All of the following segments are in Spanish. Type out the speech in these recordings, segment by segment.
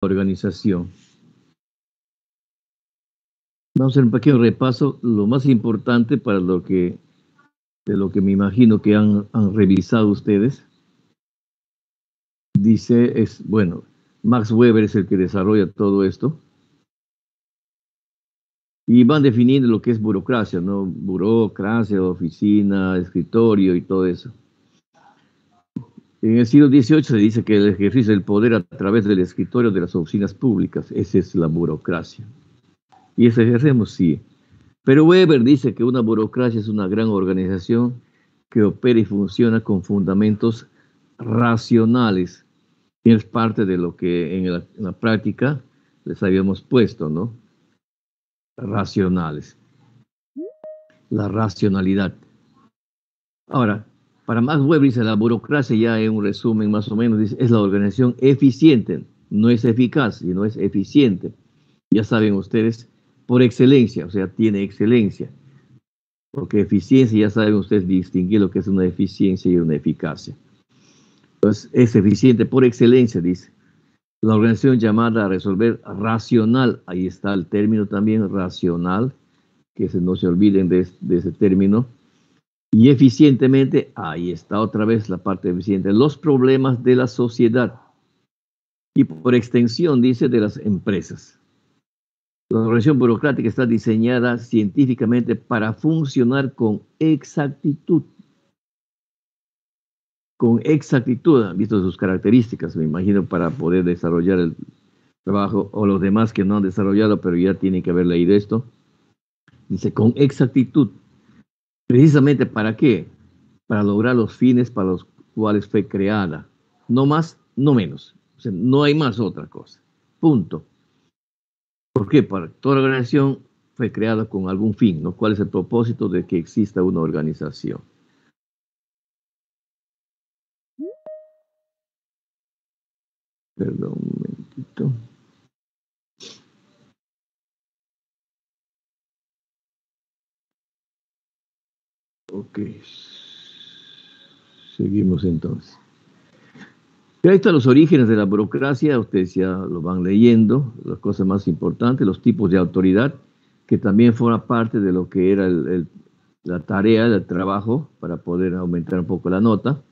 organización. Vamos a hacer un pequeño repaso, lo más importante de lo que me imagino que han revisado ustedes. Dice, bueno, Max Weber es el que desarrolla todo esto. Y van definiendo lo que es burocracia, ¿no? Burocracia, oficina, escritorio y todo eso. En el siglo XVIII se dice que el ejercicio del poder a través del escritorio de las oficinas públicas, esa es la burocracia. Y eso ejercemos, sí. Pero Weber dice que una burocracia es una gran organización que opera y funciona con fundamentos racionales. Y es parte de lo que en la práctica les habíamos puesto, ¿no? Racionales. La racionalidad. Ahora, para Max Weber dice la burocracia, ya en un resumen más o menos, dice, es la organización eficiente, no es eficaz, sino es eficiente. Ya saben ustedes, por excelencia, o sea, tiene excelencia. Porque eficiencia, ya saben ustedes distinguir lo que es una eficiencia y una eficacia. Entonces, es eficiente por excelencia, dice. La organización llamada a resolver racional, ahí está el término también, racional, que no se olviden de ese término. Y eficientemente, ahí está otra vez la parte eficiente, los problemas de la sociedad. Y por extensión, dice, de las empresas. La organización burocrática está diseñada científicamente para funcionar con exactitud. Con exactitud, han visto sus características, me imagino, para poder desarrollar el trabajo, o los demás que no han desarrollado, pero ya tienen que haber leído esto. Dice, con exactitud. ¿Precisamente para qué? Para lograr los fines para los cuales fue creada. No más, no menos. O sea, no hay más otra cosa. Punto. ¿Por qué? Para toda organización fue creada con algún fin, ¿no? ¿Cuál es el propósito de que exista una organización? Perdón un momentito. Ok. Seguimos entonces. Ahí están los orígenes de la burocracia, ustedes ya lo van leyendo, las cosas más importantes, los tipos de autoridad, que también forma parte de lo que era la tarea, el trabajo, para poder aumentar un poco la nota.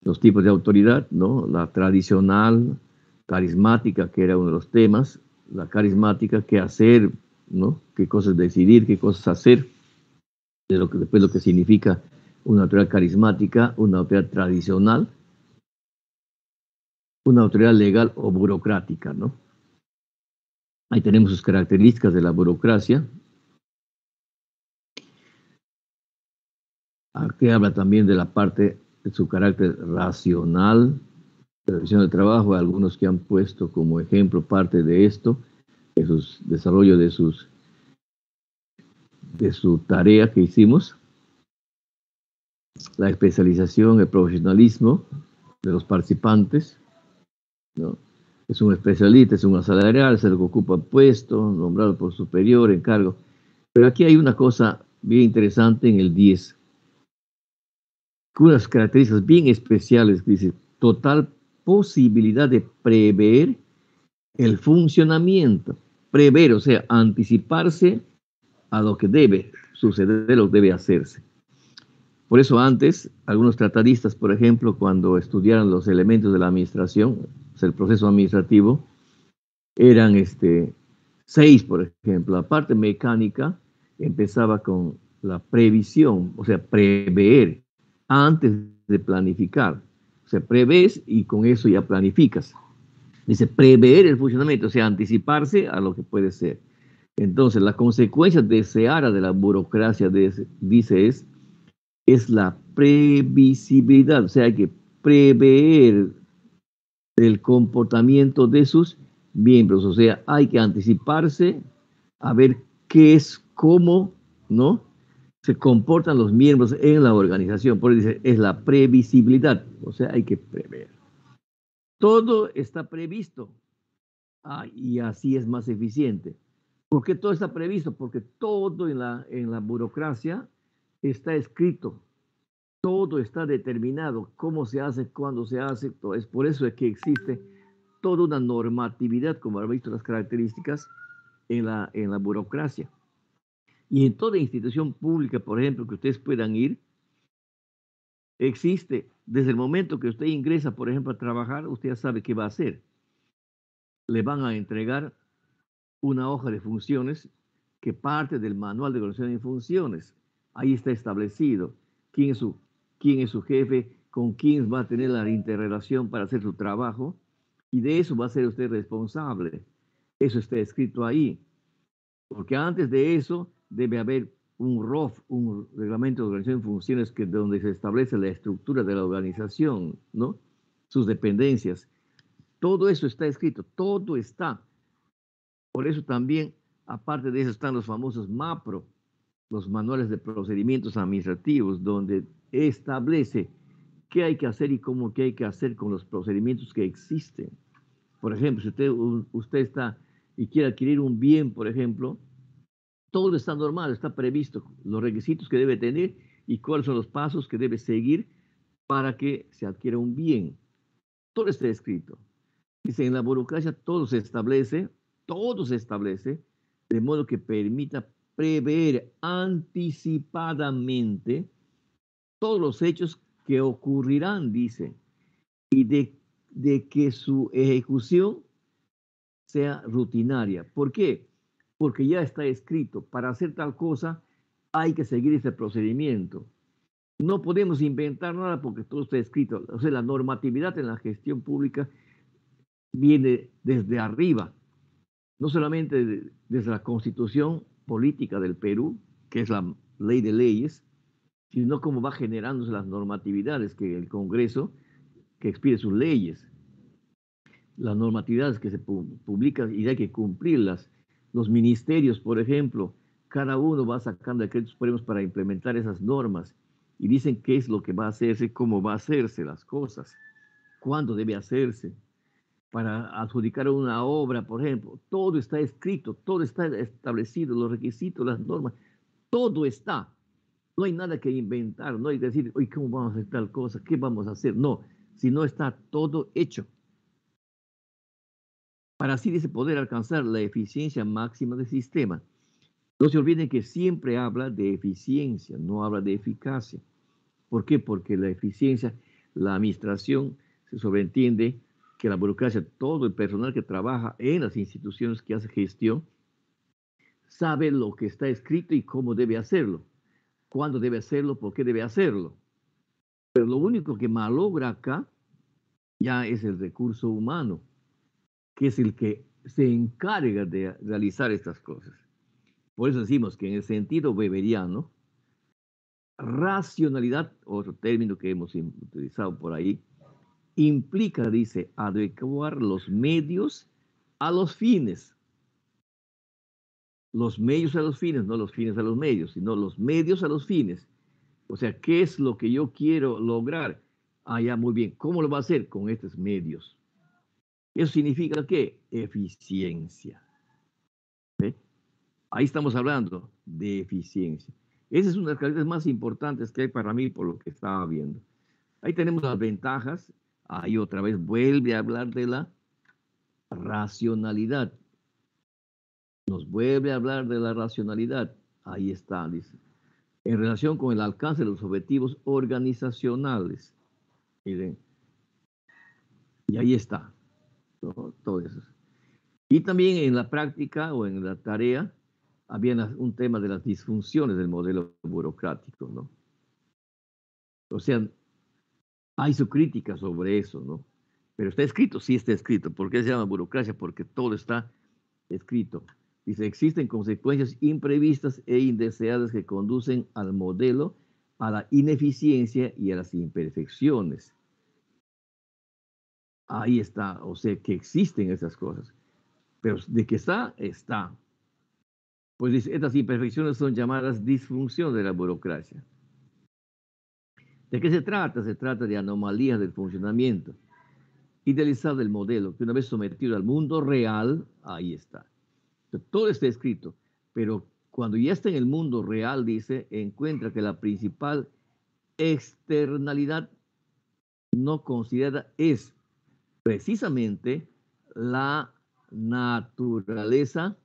Los tipos de autoridad, ¿no? La tradicional, carismática, que era uno de los temas, la carismática, qué hacer, ¿no? Qué cosas decidir, qué cosas hacer, después lo que significa una autoridad carismática, una autoridad tradicional, una autoridad legal o burocrática, ¿no? Ahí tenemos sus características de la burocracia. Aquí habla también de la parte de su carácter racional, de la visión del trabajo, algunos que han puesto como ejemplo parte de esto, de su desarrollo de su tarea que hicimos, la especialización, el profesionalismo de los participantes, ¿no? Es un especialista, es un asalariado, es el que ocupa puesto, nombrado por superior, encargo. Pero aquí hay una cosa bien interesante en el 10, con unas características bien especiales, que dice, total posibilidad de prever el funcionamiento. Prever, o sea, anticiparse a lo que debe suceder, lo que debe hacerse. Por eso antes, algunos tratadistas, por ejemplo, cuando estudiaron los elementos de la administración, o sea, el proceso administrativo, eran 6, por ejemplo. La parte mecánica empezaba con la previsión, o sea, prever antes de planificar. O sea, prevés y con eso ya planificas. Dice, prever el funcionamiento, o sea, anticiparse a lo que puede ser. Entonces, la consecuencia deseada de la burocracia, dice, es la previsibilidad, o sea, hay que prever el comportamiento de sus miembros, o sea, hay que anticiparse a ver qué es, cómo, ¿no? Se comportan los miembros en la organización. Por eso dice, es la previsibilidad, o sea, hay que prever. Todo está previsto, y así es más eficiente. ¿Por qué todo está previsto? Porque todo en la burocracia está escrito, todo está determinado, cómo se hace, cuándo se hace, todo. Es por eso que existe toda una normatividad, como han visto las características, en la burocracia. Y en toda institución pública, por ejemplo, que ustedes puedan ir, existe, desde el momento que usted ingresa, por ejemplo, a trabajar, usted ya sabe qué va a hacer. Le van a entregar una hoja de funciones que parte del manual de organización de funciones. Ahí está establecido quién es su jefe, con quién va a tener la interrelación para hacer su trabajo, y de eso va a ser usted responsable. Eso está escrito ahí. Porque antes de eso debe haber un ROF, un reglamento de organización de funciones, donde se establece la estructura de la organización, ¿no? Sus dependencias. Todo eso está escrito, todo está. Por eso también, aparte de eso, están los famosos MAPRO, los manuales de procedimientos administrativos, donde establece qué hay que hacer y cómo qué hay que hacer con los procedimientos que existen. Por ejemplo, si usted está y quiere adquirir un bien, por ejemplo, todo está normal, está previsto, los requisitos que debe tener y cuáles son los pasos que debe seguir para que se adquiera un bien. Todo está escrito. Dice, en la burocracia todo se establece, de modo que permita prever anticipadamente todos los hechos que ocurrirán, dice, y de que su ejecución sea rutinaria. ¿Por qué? Porque ya está escrito, para hacer tal cosa hay que seguir ese procedimiento. No podemos inventar nada porque todo está escrito. O sea, la normatividad en la gestión pública viene desde arriba, no solamente desde la Constitución política del Perú, que es la ley de leyes, sino cómo va generándose las normatividades que el Congreso, que expide sus leyes, las normatividades que se publican y hay que cumplirlas. Los ministerios, por ejemplo, cada uno va sacando decretos supremos para implementar esas normas y dicen qué es lo que va a hacerse, cómo va a hacerse las cosas, cuándo debe hacerse. Para adjudicar una obra, por ejemplo, todo está escrito, todo está establecido, los requisitos, las normas, todo está. No hay nada que inventar, no hay que decir, oye, ¿cómo vamos a hacer tal cosa? ¿Qué vamos a hacer? No, si no está todo hecho. Para así dice poder alcanzar la eficiencia máxima del sistema. No se olviden que siempre habla de eficiencia, no habla de eficacia. ¿Por qué? Porque la eficiencia, la administración, se sobreentiende que la burocracia, todo el personal que trabaja en las instituciones que hace gestión, sabe lo que está escrito y cómo debe hacerlo, cuándo debe hacerlo, por qué debe hacerlo. Pero lo único que malogra acá ya es el recurso humano, que es el que se encarga de realizar estas cosas. Por eso decimos que en el sentido weberiano, racionalidad, otro término que hemos utilizado por ahí, implica, dice, adecuar los medios a los fines. Los medios a los fines, no los fines a los medios, sino los medios a los fines. O sea, ¿qué es lo que yo quiero lograr? Ah, ya, muy bien. ¿Cómo lo va a hacer? Con estos medios. Eso significa ¿qué? Eficiencia. ¿Ve? Ahí estamos hablando de eficiencia. Esa es una de las características más importantes que hay para mí por lo que estaba viendo. Ahí tenemos las ventajas. Ahí otra vez vuelve a hablar de la racionalidad. Nos vuelve a hablar de la racionalidad. Ahí está, dice. En relación con el alcance de los objetivos organizacionales. Miren, y ahí está, ¿no? Todo eso. Y también en la práctica o en la tarea había un tema de las disfunciones del modelo burocrático, ¿no? O sea, hay su crítica sobre eso, ¿no? Pero está escrito, sí está escrito. ¿Por qué se llama burocracia? Porque todo está escrito. Dice, existen consecuencias imprevistas e indeseadas que conducen al modelo, a la ineficiencia y a las imperfecciones. Ahí está, o sea, que existen esas cosas. Pero de que está, está. Pues dice, estas imperfecciones son llamadas disfunción de la burocracia. ¿De qué se trata? Se trata de anomalías del funcionamiento idealizado del modelo, que una vez sometido al mundo real, ahí está. Todo está escrito, pero cuando ya está en el mundo real, dice, encuentra que la principal externalidad no considerada es precisamente la naturaleza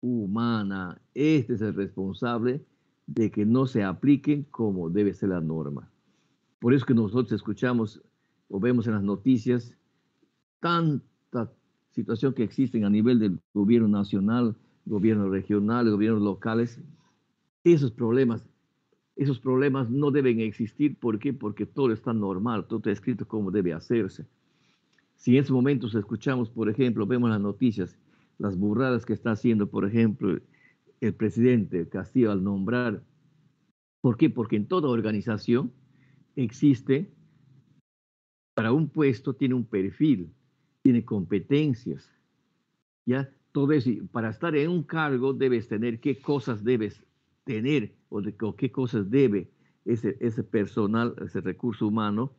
humana. Este es el responsable de que no se apliquen como debe ser la norma. Por eso que nosotros escuchamos o vemos en las noticias tanta situación que existen a nivel del gobierno nacional, gobierno regional, gobiernos locales. Esos problemas no deben existir. ¿Por qué? Porque todo está normal, todo está escrito como debe hacerse. Si en esos momentos escuchamos, por ejemplo, vemos las noticias, las burradas que está haciendo, por ejemplo, el presidente Castillo al nombrar. ¿Por qué? Porque en toda organización existe, para un puesto tiene un perfil, tiene competencias, ¿ya? Todo eso, para estar en un cargo debes tener qué cosas debes tener o qué cosas debe ese personal, ese recurso humano,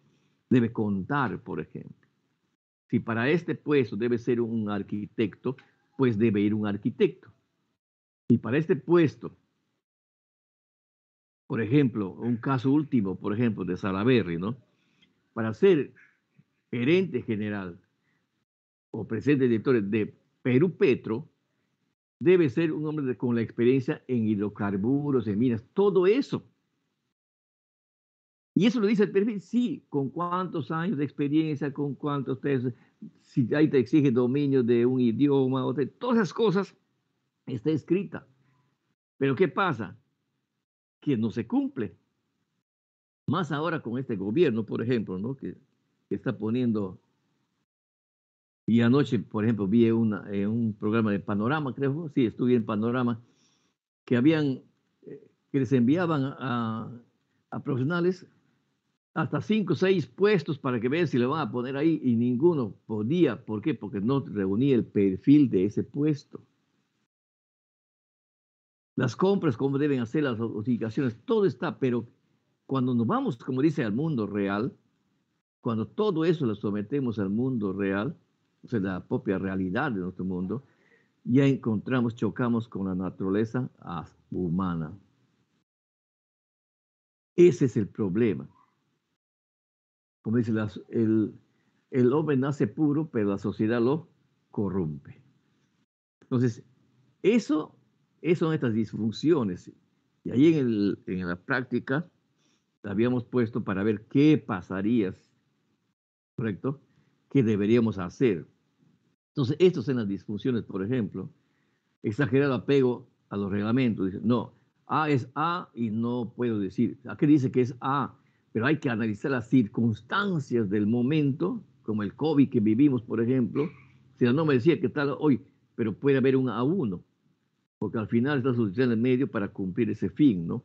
debe contar, por ejemplo. Si para este puesto debe ser un arquitecto, pues debe ir un arquitecto. Y para este puesto, por ejemplo, un caso último, por ejemplo, de Salaberry, ¿no? Para ser gerente general o presidente director de Perú Petro, debe ser un hombre con la experiencia en hidrocarburos, en minas, todo eso. Y eso lo dice el perfil, sí, con cuántos años de experiencia, con cuántos test, si ahí te exige dominio de un idioma, todas esas cosas está escrita. Pero ¿qué pasa? Que no se cumple. Más ahora con este gobierno, por ejemplo, ¿no? Que está poniendo, y anoche, por ejemplo, vi un programa de Panorama, creo, sí, estuve en Panorama, que que les enviaban a profesionales hasta 5 o 6 puestos para que vean si le van a poner ahí y ninguno podía. ¿Por qué? Porque no reunía el perfil de ese puesto. Las compras, cómo deben hacer las notificaciones, todo está, pero cuando nos vamos, como dice, al mundo real, cuando todo eso lo sometemos al mundo real, o sea, la propia realidad de nuestro mundo, ya encontramos, chocamos con la naturaleza humana. Ese es el problema. Como dice, el hombre nace puro, pero la sociedad lo corrompe. Entonces, eso son estas disfunciones. Y ahí en la práctica la habíamos puesto para ver qué pasaría, ¿correcto? ¿Qué deberíamos hacer? Entonces, estas son las disfunciones, por ejemplo, exagerado apego a los reglamentos. Dice, no, A es A y no puedo decir. Aquí dice que es A, pero hay que analizar las circunstancias del momento, como el COVID que vivimos, por ejemplo. Si no me decía que tal hoy, pero puede haber un A1, porque al final está utilizando el medio para cumplir ese fin, ¿no?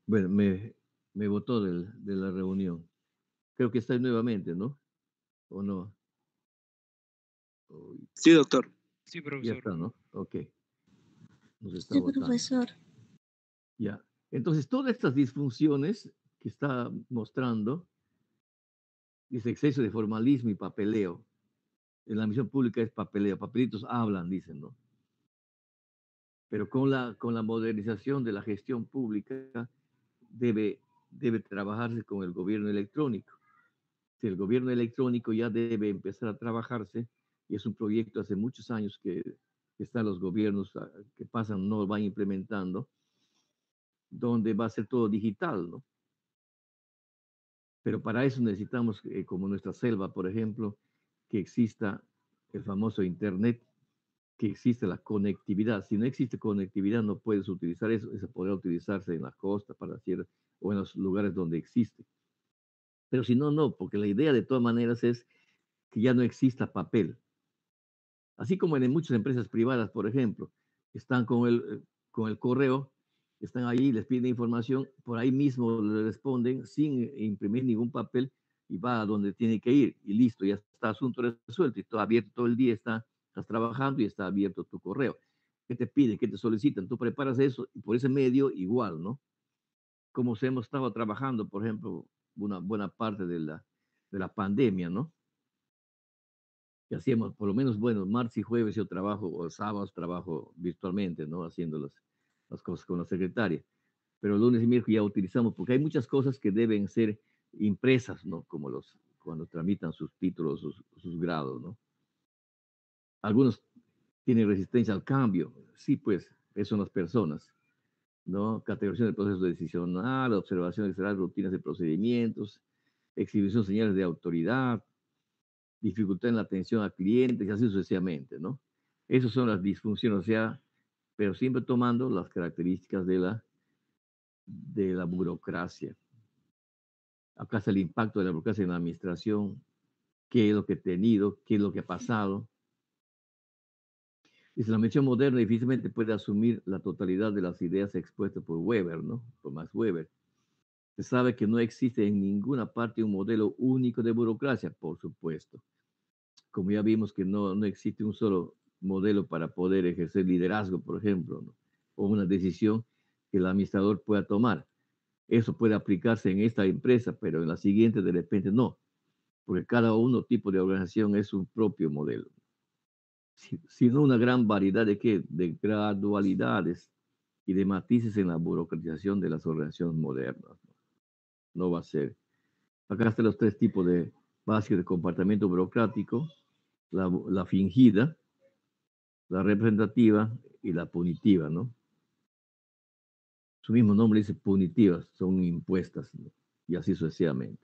Bueno, me votó de la reunión. Creo que está nuevamente, ¿no? ¿O no? Uy, Sí, doctor. Sí, ya profesor. está, ¿no? Ok, nos está Sí, votando. profesor. Ya. Entonces, todas estas disfunciones que está mostrando, dice exceso de formalismo y papeleo. En la misión pública es papeleo, papelitos hablan, dicen, ¿no? Pero con la modernización de la gestión pública debe trabajarse con el gobierno electrónico. Si el gobierno electrónico ya debe empezar a trabajarse, y es un proyecto hace muchos años que están los gobiernos que pasan, no lo van implementando, donde va a ser todo digital, ¿no? Pero para eso necesitamos, como nuestra selva, por ejemplo, que exista el famoso Internet, que existe la conectividad. Si no existe conectividad, no puedes utilizar eso. Eso podrá utilizarse en la costa para hacer, o en los lugares donde existe. Pero si no, no, porque la idea de todas maneras es que ya no exista papel. Así como en muchas empresas privadas, por ejemplo, están con el correo, están ahí, les piden información, por ahí mismo le responden sin imprimir ningún papel y va a donde tiene que ir y listo, ya está asunto resuelto y todo abierto todo el día, estás trabajando y está abierto tu correo. ¿Qué te piden? ¿Qué te solicitan? Tú preparas eso y por ese medio igual, ¿no? Como se hemos estado trabajando, por ejemplo, una buena parte de la pandemia, ¿no? Que hacíamos, por lo menos, bueno, martes y jueves yo trabajo, o sábados trabajo virtualmente, ¿no? Haciendo las cosas con la secretaria. Pero lunes y miércoles ya utilizamos, porque hay muchas cosas que deben ser impresas, ¿no? Como cuando tramitan sus títulos, sus grados, ¿no? Algunos tienen resistencia al cambio. Sí, pues, eso son las personas, ¿no? Categorización del proceso decisional, observación extraordinaria, rutinas de procedimientos, exhibición de señales de autoridad, dificultad en la atención a clientes y así sucesivamente, ¿no? Esas son las disfunciones, o sea, pero siempre tomando las características de la burocracia. Acá está el impacto de la burocracia en la administración, qué es lo que he tenido, qué es lo que ha pasado. Dice, la mención moderna difícilmente puede asumir la totalidad de las ideas expuestas por Weber, ¿no? Por Max Weber. Se sabe que no existe en ninguna parte un modelo único de burocracia, por supuesto. Como ya vimos que no existe un solo modelo para poder ejercer liderazgo, por ejemplo, ¿no? O una decisión que el administrador pueda tomar. Eso puede aplicarse en esta empresa, pero en la siguiente de repente no, porque cada uno tipo de organización es un propio modelo, sino una gran variedad de gradualidades y de matices en la burocratización de las organizaciones modernas. No va a ser. Acá están los tres tipos de básicos de comportamiento burocrático: la fingida, la representativa y la punitiva, ¿no? Su mismo nombre dice punitivas, son impuestas, ¿no? Y así sucesivamente.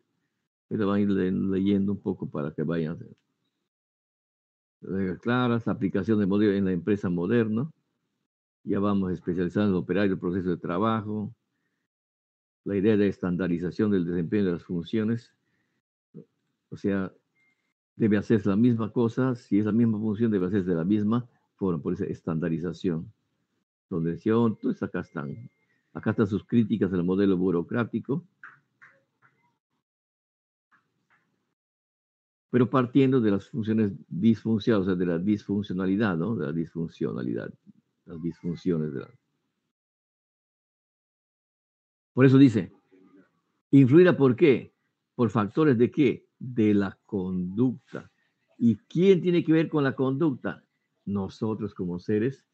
Pero van a ir leyendo un poco para que vayan claras, aplicación de modelo en la empresa moderna. Ya vamos especializando en el operario, el proceso de trabajo, la idea de estandarización del desempeño de las funciones. O sea, debe hacerse la misma cosa, si es la misma función, debe hacerse de la misma forma, por esa estandarización. Donde decía, oh, entonces acá están sus críticas al modelo burocrático, pero partiendo de las funciones disfuncionales, o sea, de la disfuncionalidad, ¿no? De la disfuncionalidad, las disfunciones de la... Por eso dice, influirá por qué, por factores de qué, de la conducta. ¿Y quién tiene que ver con la conducta? Nosotros como seres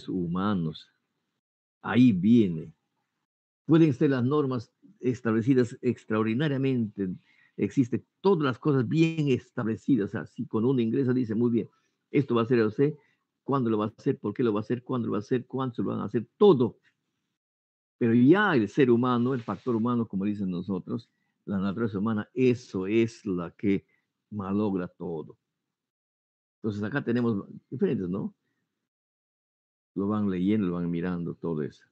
humanos. Ahí viene. Pueden ser las normas establecidas extraordinariamente, existen todas las cosas bien establecidas, así cuando uno ingresa dice, muy bien, esto va a ser usted, cuándo lo va a hacer, por qué lo va a hacer, cuándo lo va a hacer, cuánto lo van a hacer, todo. Pero ya el ser humano, el factor humano, como dicen nosotros, la naturaleza humana, eso es la que malogra todo. Entonces acá tenemos diferentes, ¿no? Lo van leyendo, lo van mirando, todo eso.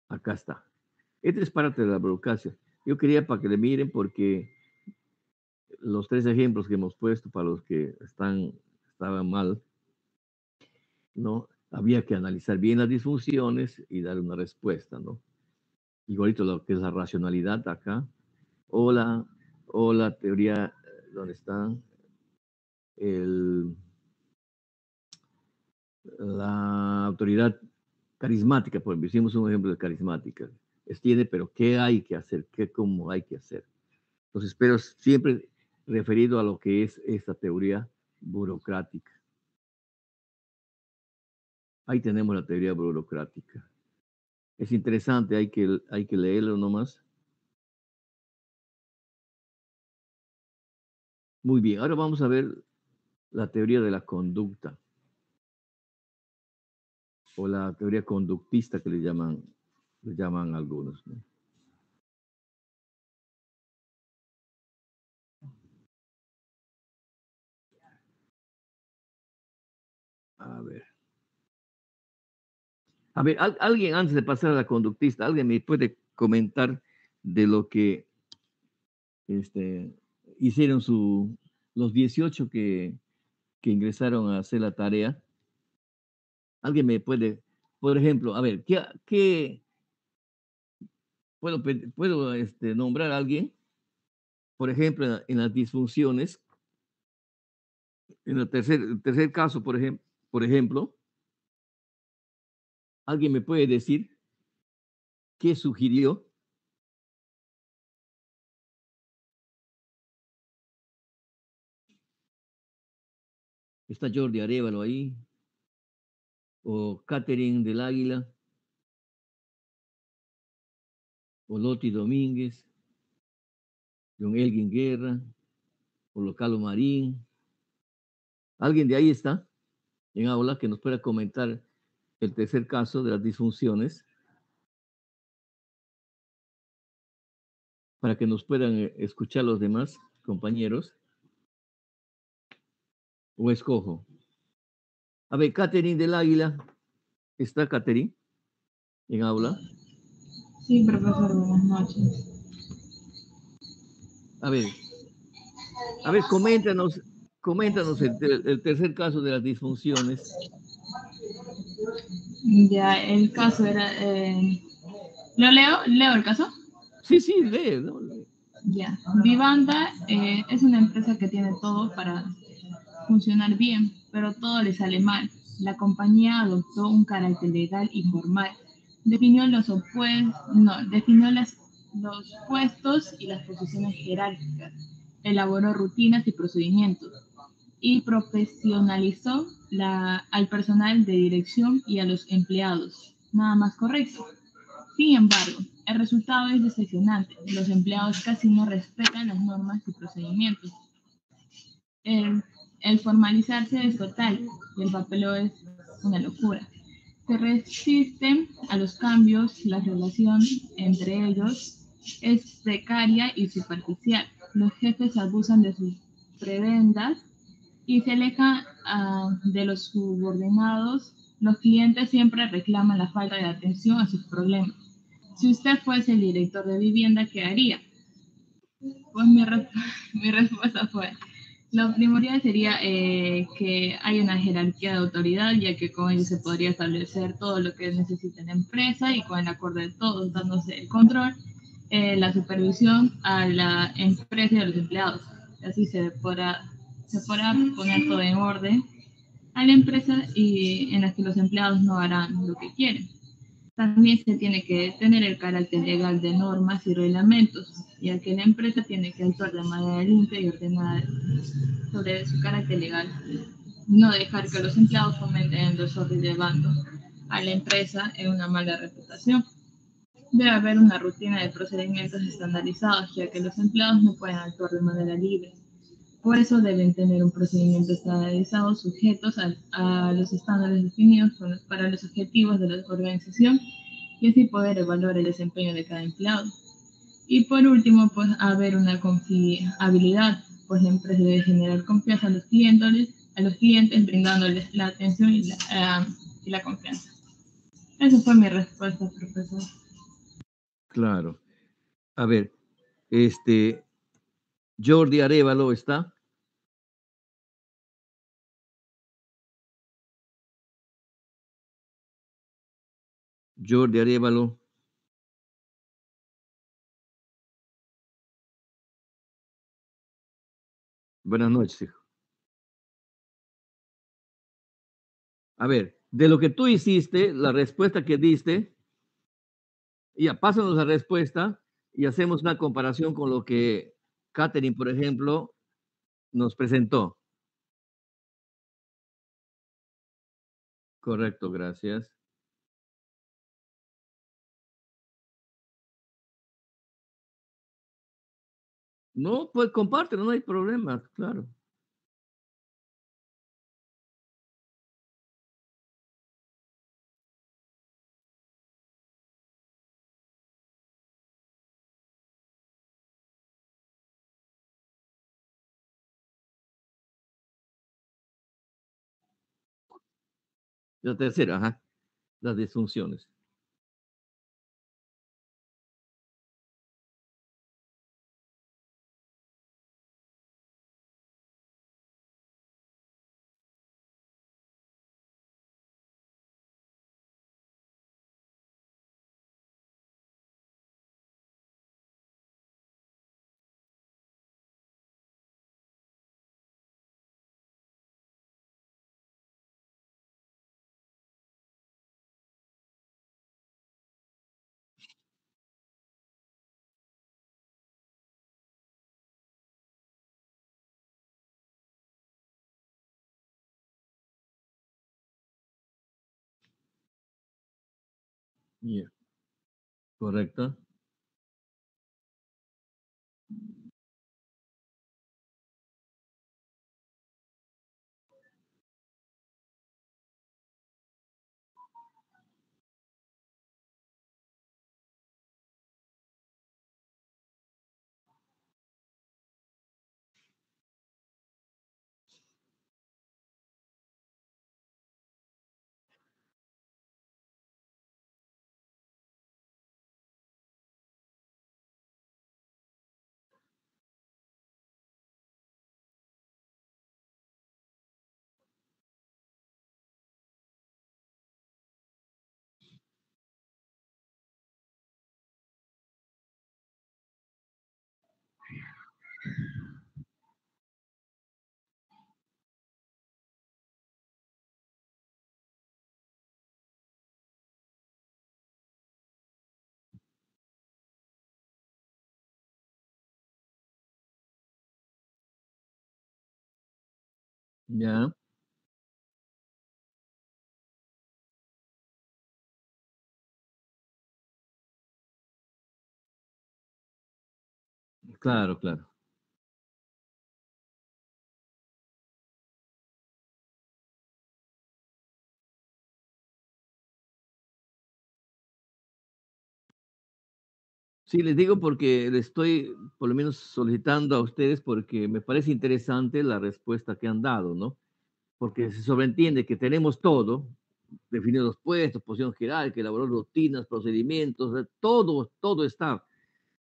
Acá está. Esta es parte de la burocracia. Yo quería para que le miren porque los tres ejemplos que hemos puesto para los que estaban mal, ¿no? Había que analizar bien las disfunciones y dar una respuesta, ¿no? Igualito lo que es la racionalidad acá, o la teoría, ¿dónde está? El, la autoridad carismática, por ejemplo, hicimos un ejemplo de carismática. Extiende, pero ¿qué hay que hacer? ¿Cómo hay que hacer? Entonces, pero siempre referido a lo que es esta teoría burocrática. Ahí tenemos la teoría burocrática. Es interesante, hay que leerlo nomás. Muy bien, ahora vamos a ver la teoría de la conducta o la teoría conductista que le llaman algunos, ¿no? A ver. A ver, alguien antes de pasar a la conductista, ¿alguien me puede comentar de lo que este, hicieron los 18 que ingresaron a hacer la tarea? ¿Alguien me puede, por ejemplo, a ver, puedo nombrar a alguien? Por ejemplo, en las disfunciones, en el tercer caso, por ejemplo, ¿alguien me puede decir qué sugirió? ¿Está Jordi Arévalo ahí? ¿O Catherine del Águila? ¿O Loti Domínguez? ¿Don Elgin Guerra? ¿O Localo Marín? ¿Alguien de ahí está en aula que nos pueda comentar el tercer caso de las disfunciones para que nos puedan escuchar los demás compañeros? ¿O escojo? A ver, Catherine del Águila. ¿Está Catherine en aula? Sí, profesor, buenas noches. A ver, coméntanos el tercer caso de las disfunciones. Ya, el caso era... ¿Lo leo? ¿Leo el caso? Sí, sí, lee, ¿no? Ya. Vivanda es una empresa que tiene todo para funcionar bien, pero todo le sale mal. La compañía adoptó un carácter legal y formal. Definió los puestos y las posiciones jerárquicas. Elaboró rutinas y procedimientos y profesionalizó al personal de dirección y a los empleados. Nada más correcto. Sin embargo, el resultado es decepcionante. Los empleados casi no respetan las normas y procedimientos. El, el formalizarse es total y el papeleo es una locura. Se resisten a los cambios, la relación entre ellos es precaria y superficial. Los jefes abusan de sus prebendas y se alejan de los subordinados. Los clientes siempre reclaman la falta de atención a sus problemas. Si usted fuese el director de vivienda, ¿qué haría? Pues mi respuesta fue, lo primordial sería que haya una jerarquía de autoridad, ya que con ello se podría establecer todo lo que necesita la empresa y con el acuerdo de todos, dándose el control, la supervisión a la empresa y a los empleados. Así se podrá poner todo en orden a la empresa y en la que los empleados no harán lo que quieren. También se tiene que tener el carácter legal de normas y reglamentos, ya que la empresa tiene que actuar de manera limpia y ordenada sobre su carácter legal. No dejar que los empleados fomenten el desorden llevando a la empresa en una mala reputación. Debe haber una rutina de procedimientos estandarizados, ya que los empleados no pueden actuar de manera libre. Por eso deben tener un procedimiento estandarizado sujetos a los estándares definidos para los objetivos de la organización y así poder evaluar el desempeño de cada empleado. Y por último, pues haber una confiabilidad, pues la empresa debe generar confianza a los clientes brindándoles la atención y la confianza. Esa fue mi respuesta, profesor. Claro. A ver, Jordi Arévalo está. Jordi Arévalo. Buenas noches, hijo. A ver, de lo que tú hiciste, la respuesta que diste, ya pásanos la respuesta y hacemos una comparación con lo que Catherine, por ejemplo, nos presentó. Correcto, gracias. No, pues compártelo, no hay problema, claro. La tercera, ajá, las disfunciones. Yeah. Correcto. Ya, claro, claro. Sí, les digo porque le estoy por lo menos solicitando a ustedes porque me parece interesante la respuesta que han dado, ¿no? Porque se sobreentiende que tenemos todo, definidos los puestos, posición jerárquica, elaborar rutinas, procedimientos, todo, todo está,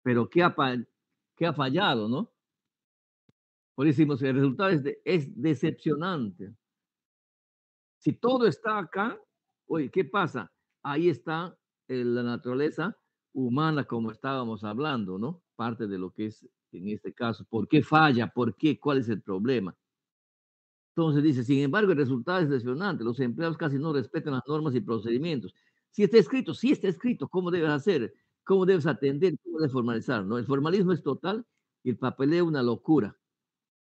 pero ¿qué ha fallado, no? Por eso decimos que el resultado es decepcionante. Si todo está acá, oye, ¿qué pasa? Ahí está la naturaleza humana como estábamos hablando, ¿no? Parte de lo que es en este caso. ¿Por qué falla? ¿Por qué? ¿Cuál es el problema? Entonces dice, sin embargo, el resultado es decepcionante. Los empleados casi no respetan las normas y procedimientos. Si está escrito, sí está escrito, ¿cómo debes hacer? ¿Cómo debes atender? ¿Cómo debes formalizar? ¿No? El formalismo es total y el papeleo una locura.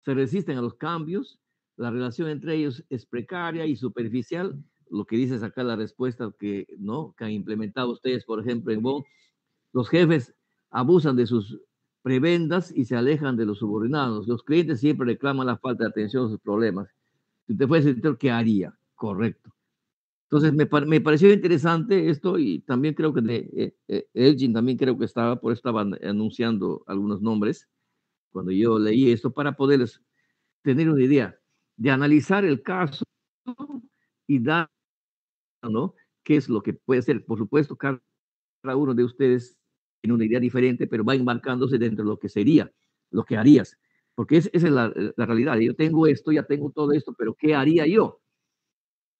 Se resisten a los cambios, la relación entre ellos es precaria y superficial, lo que dices acá la respuesta que, ¿no? que han implementado ustedes, por ejemplo, en Bonn, los jefes abusan de sus prebendas y se alejan de los subordinados. Los clientes siempre reclaman la falta de atención a sus problemas. Si usted fuese director, ¿qué haría? Correcto. Entonces, me pareció interesante esto y también creo que Elgin también creo que estaba, por eso estaban anunciando algunos nombres cuando yo leí esto para poderles tener una idea, de analizar el caso y dar, ¿no? ¿Qué es lo que puede ser? Por supuesto, cada uno de ustedes tiene una idea diferente, pero va embarcándose dentro de lo que sería, lo que harías. Porque esa es la realidad. Yo tengo esto, ya tengo todo esto, pero ¿qué haría yo?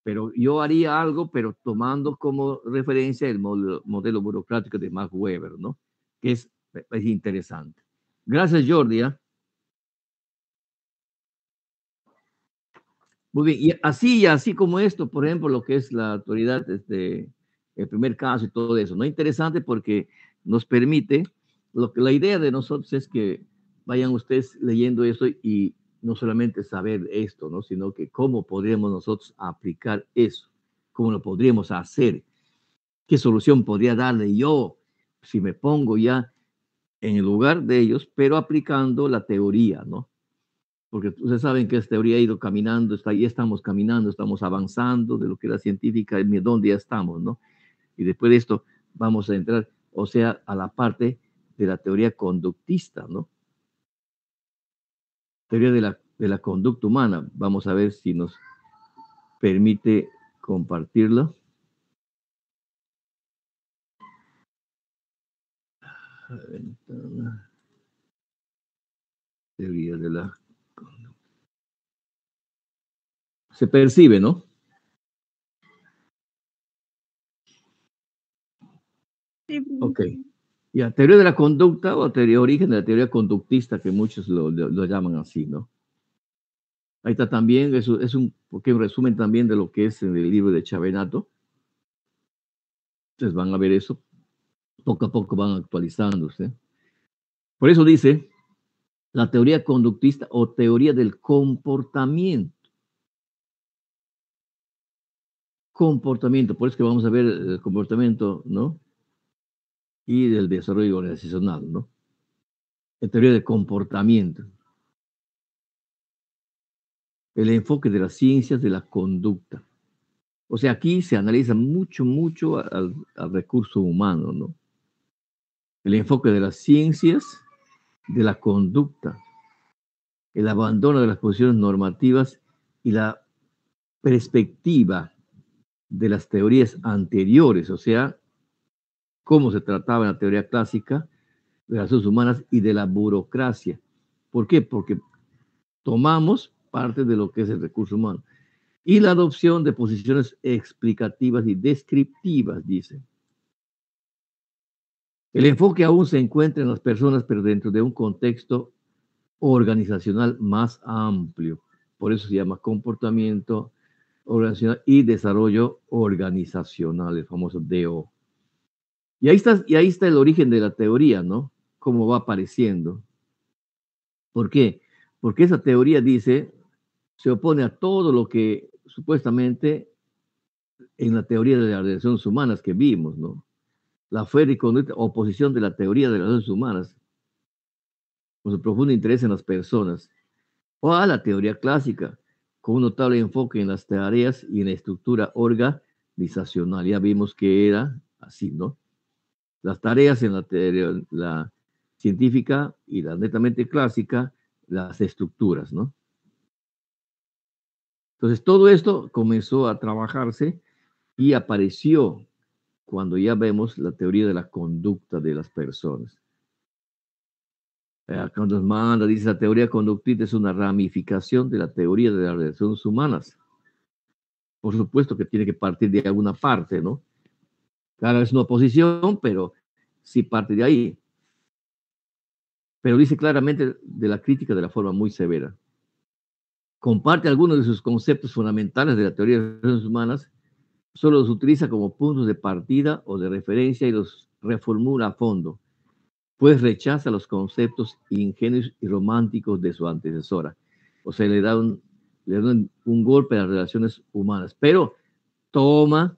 Pero yo haría algo, pero tomando como referencia el modelo burocrático de Max Weber, ¿no? Que es interesante. Gracias, Jordi. ¿Eh? Muy bien, y así como esto, por ejemplo, lo que es la autoridad, el primer caso y todo eso, ¿no? Interesante porque nos permite, la idea de nosotros es que vayan ustedes leyendo esto y no solamente saber esto, ¿no? Sino que cómo podríamos nosotros aplicar eso, cómo lo podríamos hacer, qué solución podría darle yo si me pongo ya en el lugar de ellos, pero aplicando la teoría, ¿no? Porque ustedes saben que esta teoría ha ido caminando, ya estamos caminando, estamos avanzando de lo que era científica, donde ya estamos, ¿no? Y después de esto vamos a entrar, o sea, a la parte de la teoría conductista, ¿no? Teoría de la conducta humana. Vamos a ver si nos permite compartirlo. Teoría de la... Se percibe, ¿no? Sí. Ok. Ya, teoría de la conducta o teoría origen de la teoría conductista, que muchos lo llaman así, ¿no? Ahí está también, eso es un pequeño resumen también de lo que es en el libro de Chavenato. Ustedes van a ver eso. Poco a poco van actualizándose. Por eso dice la teoría conductista o teoría del comportamiento. Comportamiento, por eso es que vamos a ver el comportamiento, ¿no? Y del desarrollo organizacional, ¿no? La teoría del comportamiento. El enfoque de las ciencias de la conducta. O sea, aquí se analiza mucho al recurso humano, ¿no? El enfoque de las ciencias de la conducta, el abandono de las posiciones normativas y la perspectiva de las teorías anteriores, o sea, cómo se trataba en la teoría clásica de las relaciones humanas y de la burocracia. ¿Por qué? Porque tomamos parte de lo que es el recurso humano. Y la adopción de posiciones explicativas y descriptivas, dice. El enfoque aún se encuentra en las personas, pero dentro de un contexto organizacional más amplio. Por eso se llama comportamiento organizacional y desarrollo organizacional, el famoso DO. Y ahí está el origen de la teoría, ¿no? Cómo va apareciendo. ¿Por qué? Porque esa teoría dice, se opone a todo lo que supuestamente en la teoría de las relaciones humanas que vimos, ¿no? La fe y conducta, oposición de la teoría de las relaciones humanas, con su profundo interés en las personas, o a la teoría clásica, con un notable enfoque en las tareas y en la estructura organizacional. Ya vimos que era así, ¿no? Las tareas en la científica y la netamente clásica, las estructuras, ¿no? Entonces, todo esto comenzó a trabajarse y apareció cuando ya vemos la teoría de la conducta de las personas. Cuando nos manda, dice, la teoría conductista es una ramificación de la teoría de las relaciones humanas. Por supuesto que tiene que partir de alguna parte, ¿no? Claro, es una oposición, pero sí parte de ahí. Pero dice claramente de la crítica de la forma muy severa. Comparte algunos de sus conceptos fundamentales de la teoría de las relaciones humanas, solo los utiliza como puntos de partida o de referencia y los reformula a fondo, pues rechaza los conceptos ingenuos y románticos de su antecesora. O sea, le da un golpe a las relaciones humanas, pero toma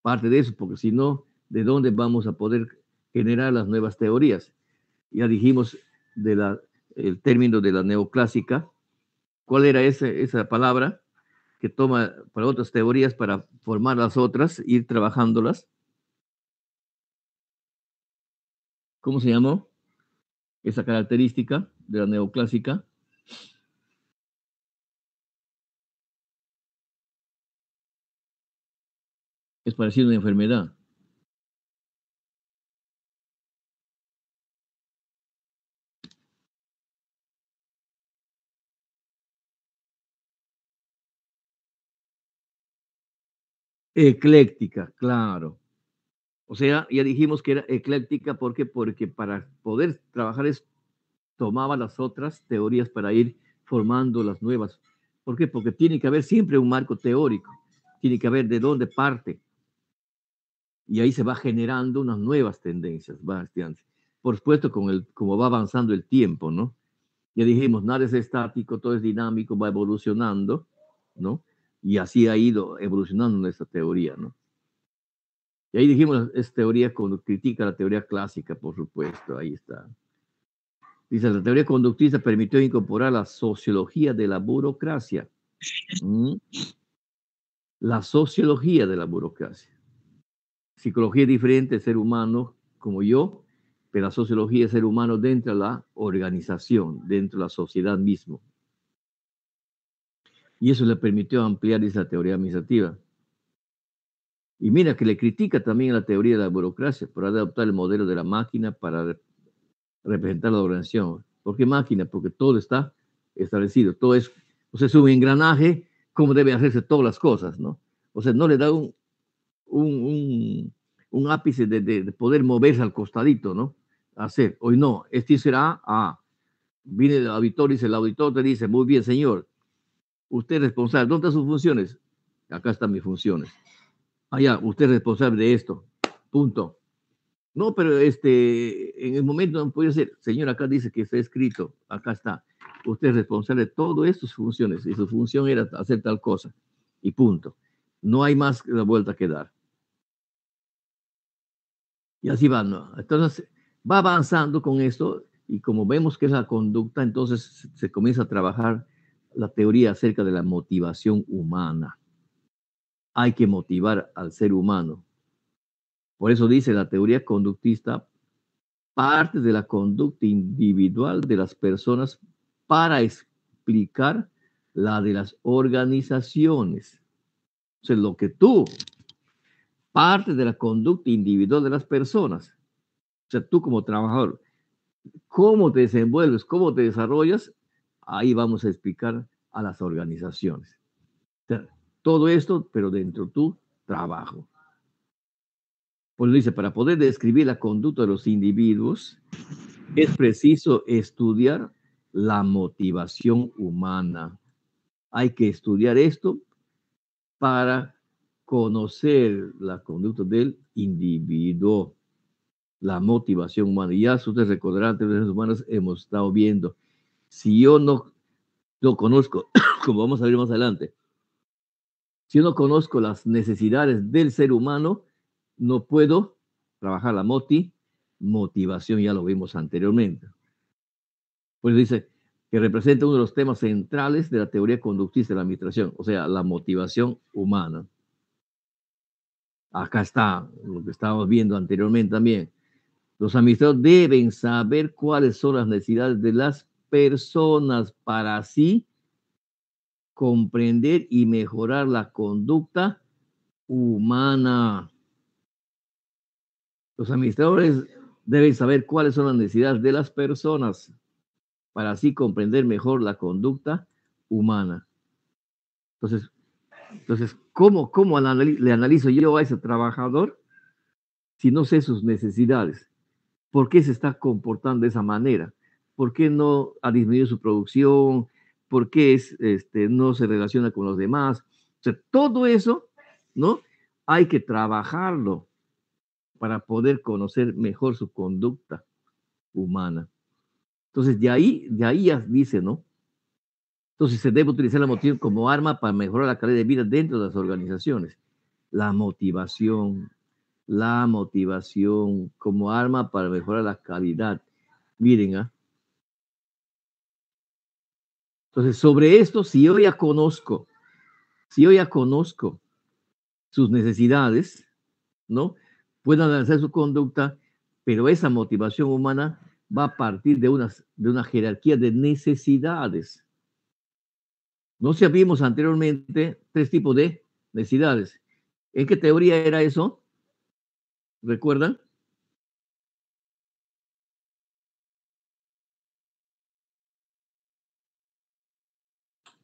parte de eso, porque si no, ¿de dónde vamos a poder generar las nuevas teorías? Ya dijimos el término de la neoclásica. ¿Cuál era esa palabra que toma para otras teorías para formar las otras, ir trabajándolas? ¿Cómo se llamó esa característica de la neoclásica? Es parecido a una enfermedad. Ecléctica, claro. O sea, ya dijimos que era ecléctica, ¿por qué? Porque para poder trabajar tomaba las otras teorías para ir formando las nuevas. ¿Por qué? Porque tiene que haber siempre un marco teórico, tiene que haber de dónde parte. Y ahí se va generando unas nuevas tendencias, Bastián. Por supuesto, como va avanzando el tiempo, ¿no? Ya dijimos, nada es estático, todo es dinámico, va evolucionando, ¿no? Y así ha ido evolucionando nuestra teoría, ¿no? Y ahí dijimos, es teoría cuando critica la teoría clásica, por supuesto, ahí está. Dice, la teoría conductista permitió incorporar la sociología de la burocracia. La sociología de la burocracia. Psicología es diferente del ser humano como yo, pero la sociología es ser humano dentro de la organización, dentro de la sociedad mismo. Y eso le permitió ampliar esa teoría administrativa. Y mira que le critica también a la teoría de la burocracia por adoptar el modelo de la máquina para representar la organización. ¿Por qué máquina? Porque todo está establecido, todo es, o sea, es un engranaje, cómo deben hacerse todas las cosas, ¿no? O sea, no le da un ápice de poder moverse al costadito, ¿no? Hacer, hoy no, este será A. Viene el auditor y dice, el auditor te dice, muy bien, señor, usted es responsable, ¿dónde están sus funciones? Acá están mis funciones. Allá, usted es responsable de esto, punto. No, pero en el momento no puede ser, señor, acá dice que está escrito, acá está. Usted es responsable de todas sus funciones y su función era hacer tal cosa y punto. No hay más la vuelta que dar. Y así va, ¿no? Entonces va avanzando con esto y como vemos que es la conducta, entonces se comienza a trabajar la teoría acerca de la motivación humana. Hay que motivar al ser humano. Por eso dice la teoría conductista, parte de la conducta individual de las personas para explicar la de las organizaciones. O sea, lo que tú, parte de la conducta individual de las personas. O sea, tú como trabajador, cómo te desenvuelves, cómo te desarrollas, ahí vamos a explicar a las organizaciones. O sea, todo esto, pero dentro de tu trabajo. Pues dice, para poder describir la conducta de los individuos, es preciso estudiar la motivación humana. Hay que estudiar esto para conocer la conducta del individuo, la motivación humana. Y ya ustedes recordarán, en las humanas hemos estado viendo, si yo no conozco, como vamos a ver más adelante, si yo no conozco las necesidades del ser humano, no puedo trabajar la motivación, ya lo vimos anteriormente. Pues dice que representa uno de los temas centrales de la teoría conductista de la administración, o sea, la motivación humana. Acá está lo que estábamos viendo anteriormente también. Los administradores deben saber cuáles son las necesidades de las personas para así comprender y mejorar la conducta humana. Los administradores deben saber cuáles son las necesidades de las personas para así comprender mejor la conducta humana. Entonces, ¿cómo le analizo yo a ese trabajador si no sé sus necesidades? ¿Por qué se está comportando de esa manera? ¿Por qué no ha disminuido su producción? ¿Por qué no se relaciona con los demás? O sea, todo eso, ¿no? Hay que trabajarlo para poder conocer mejor su conducta humana. Entonces, de ahí ya dice, ¿no? Entonces, se debe utilizar la motivación como arma para mejorar la calidad de vida dentro de las organizaciones. La motivación como arma para mejorar la calidad. Miren, ¿ah? Entonces, sobre esto, si yo ya conozco sus necesidades, ¿no? Puedo analizar su conducta, pero esa motivación humana va a partir de una jerarquía de necesidades. No sabíamos anteriormente 3 tipos de necesidades. ¿En qué teoría era eso? ¿Recuerdan?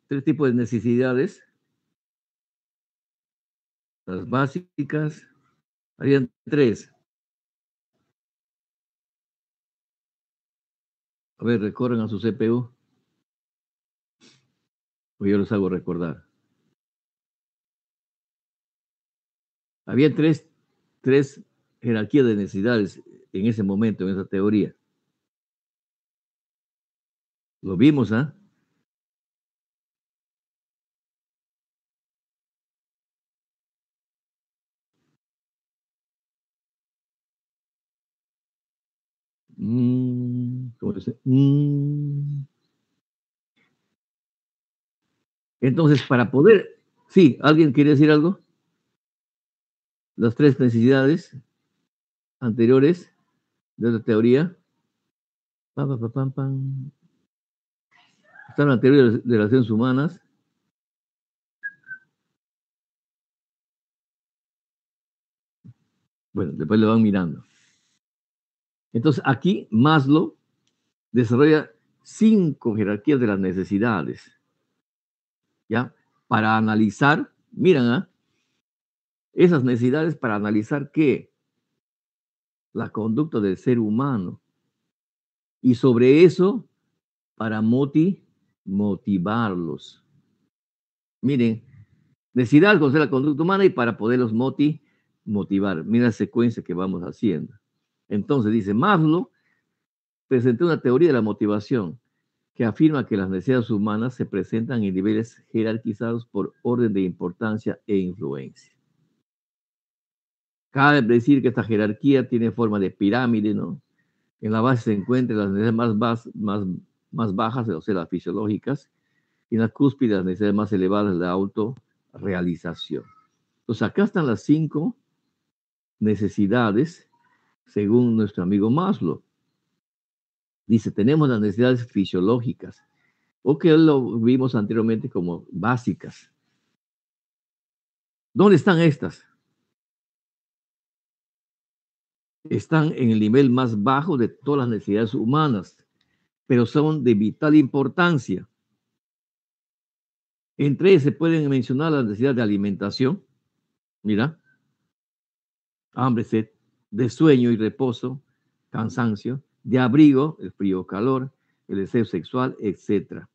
3 tipos de necesidades. Las básicas. Habían 3. A ver, recorren a su CPU. O yo los hago recordar. Había tres jerarquías de necesidades en ese momento, en esa teoría. Lo vimos, ¿ah? ¿Cómo dice? Entonces, para poder, sí, ¿alguien quiere decir algo? Las 3 necesidades anteriores de la teoría. Pam, pam, pam, pam. Está en la teoría de las relaciones humanas. Bueno, después lo van mirando. Entonces, aquí Maslow desarrolla 5 jerarquías de las necesidades, ¿ya? Para analizar, miren, ¿eh? Esas necesidades para analizar qué, la conducta del ser humano. Y sobre eso, para motivarlos. Miren, necesidad de conocer la conducta humana y para poderlos motivar. Mira la secuencia que vamos haciendo. Entonces dice, Maslow presentó una teoría de la motivación que afirma que las necesidades humanas se presentan en niveles jerarquizados por orden de importancia e influencia. Cabe decir que esta jerarquía tiene forma de pirámide, ¿no? En la base se encuentran las necesidades más bajas, o sea, las fisiológicas, y en la cúspide las necesidades más elevadas, la autorrealización. Entonces, acá están las 5 necesidades, según nuestro amigo Maslow. Dice, tenemos las necesidades fisiológicas, o que lo vimos anteriormente como básicas. ¿Dónde están estas? Están en el nivel más bajo de todas las necesidades humanas, pero son de vital importancia. Entre ellas se pueden mencionar las necesidades de alimentación, mira, hambre, sed, de sueño y reposo, cansancio, de abrigo, el frío o calor, el deseo sexual, etc.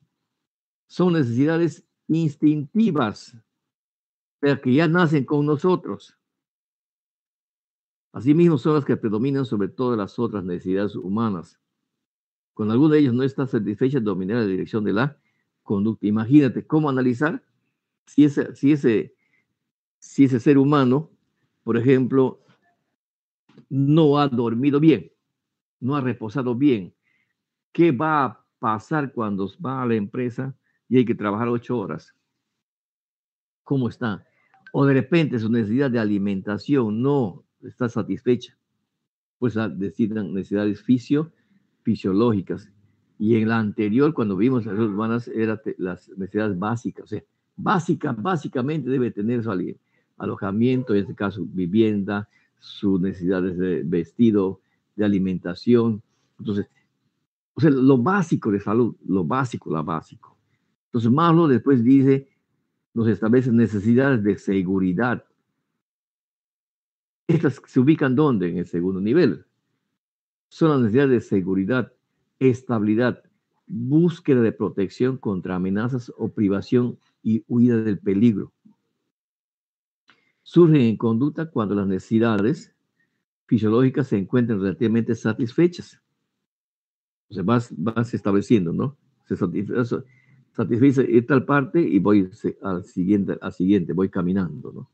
Son necesidades instintivas, pero que ya nacen con nosotros. Asimismo, son las que predominan sobre todas las otras necesidades humanas. Cuando alguno de ellos no está satisfecho, dominará la dirección de la conducta. Imagínate cómo analizar si ese ser humano, por ejemplo, no ha dormido bien, no ha reposado bien. ¿Qué va a pasar cuando va a la empresa y hay que trabajar 8 horas? ¿Cómo está? O de repente su necesidad de alimentación no está satisfecha, pues decidan necesidades fisiológicas. Y en la anterior, cuando vimos las humanas, eran las necesidades básicas. O sea, básicamente debe tener su alojamiento, en este caso vivienda, sus necesidades de vestido, de alimentación. Entonces, o sea, lo básico de salud, lo básico. Entonces, Maslow después dice, nos establece necesidades de seguridad. Estas se ubican ¿dónde? En el segundo nivel. Son las necesidades de seguridad, estabilidad, búsqueda de protección contra amenazas o privación y huida del peligro. Surgen en conducta cuando las necesidades fisiológicas se encuentran relativamente satisfechas. O sea, vas estableciendo, ¿no? Se satisface tal parte y voy al siguiente, voy caminando, ¿no?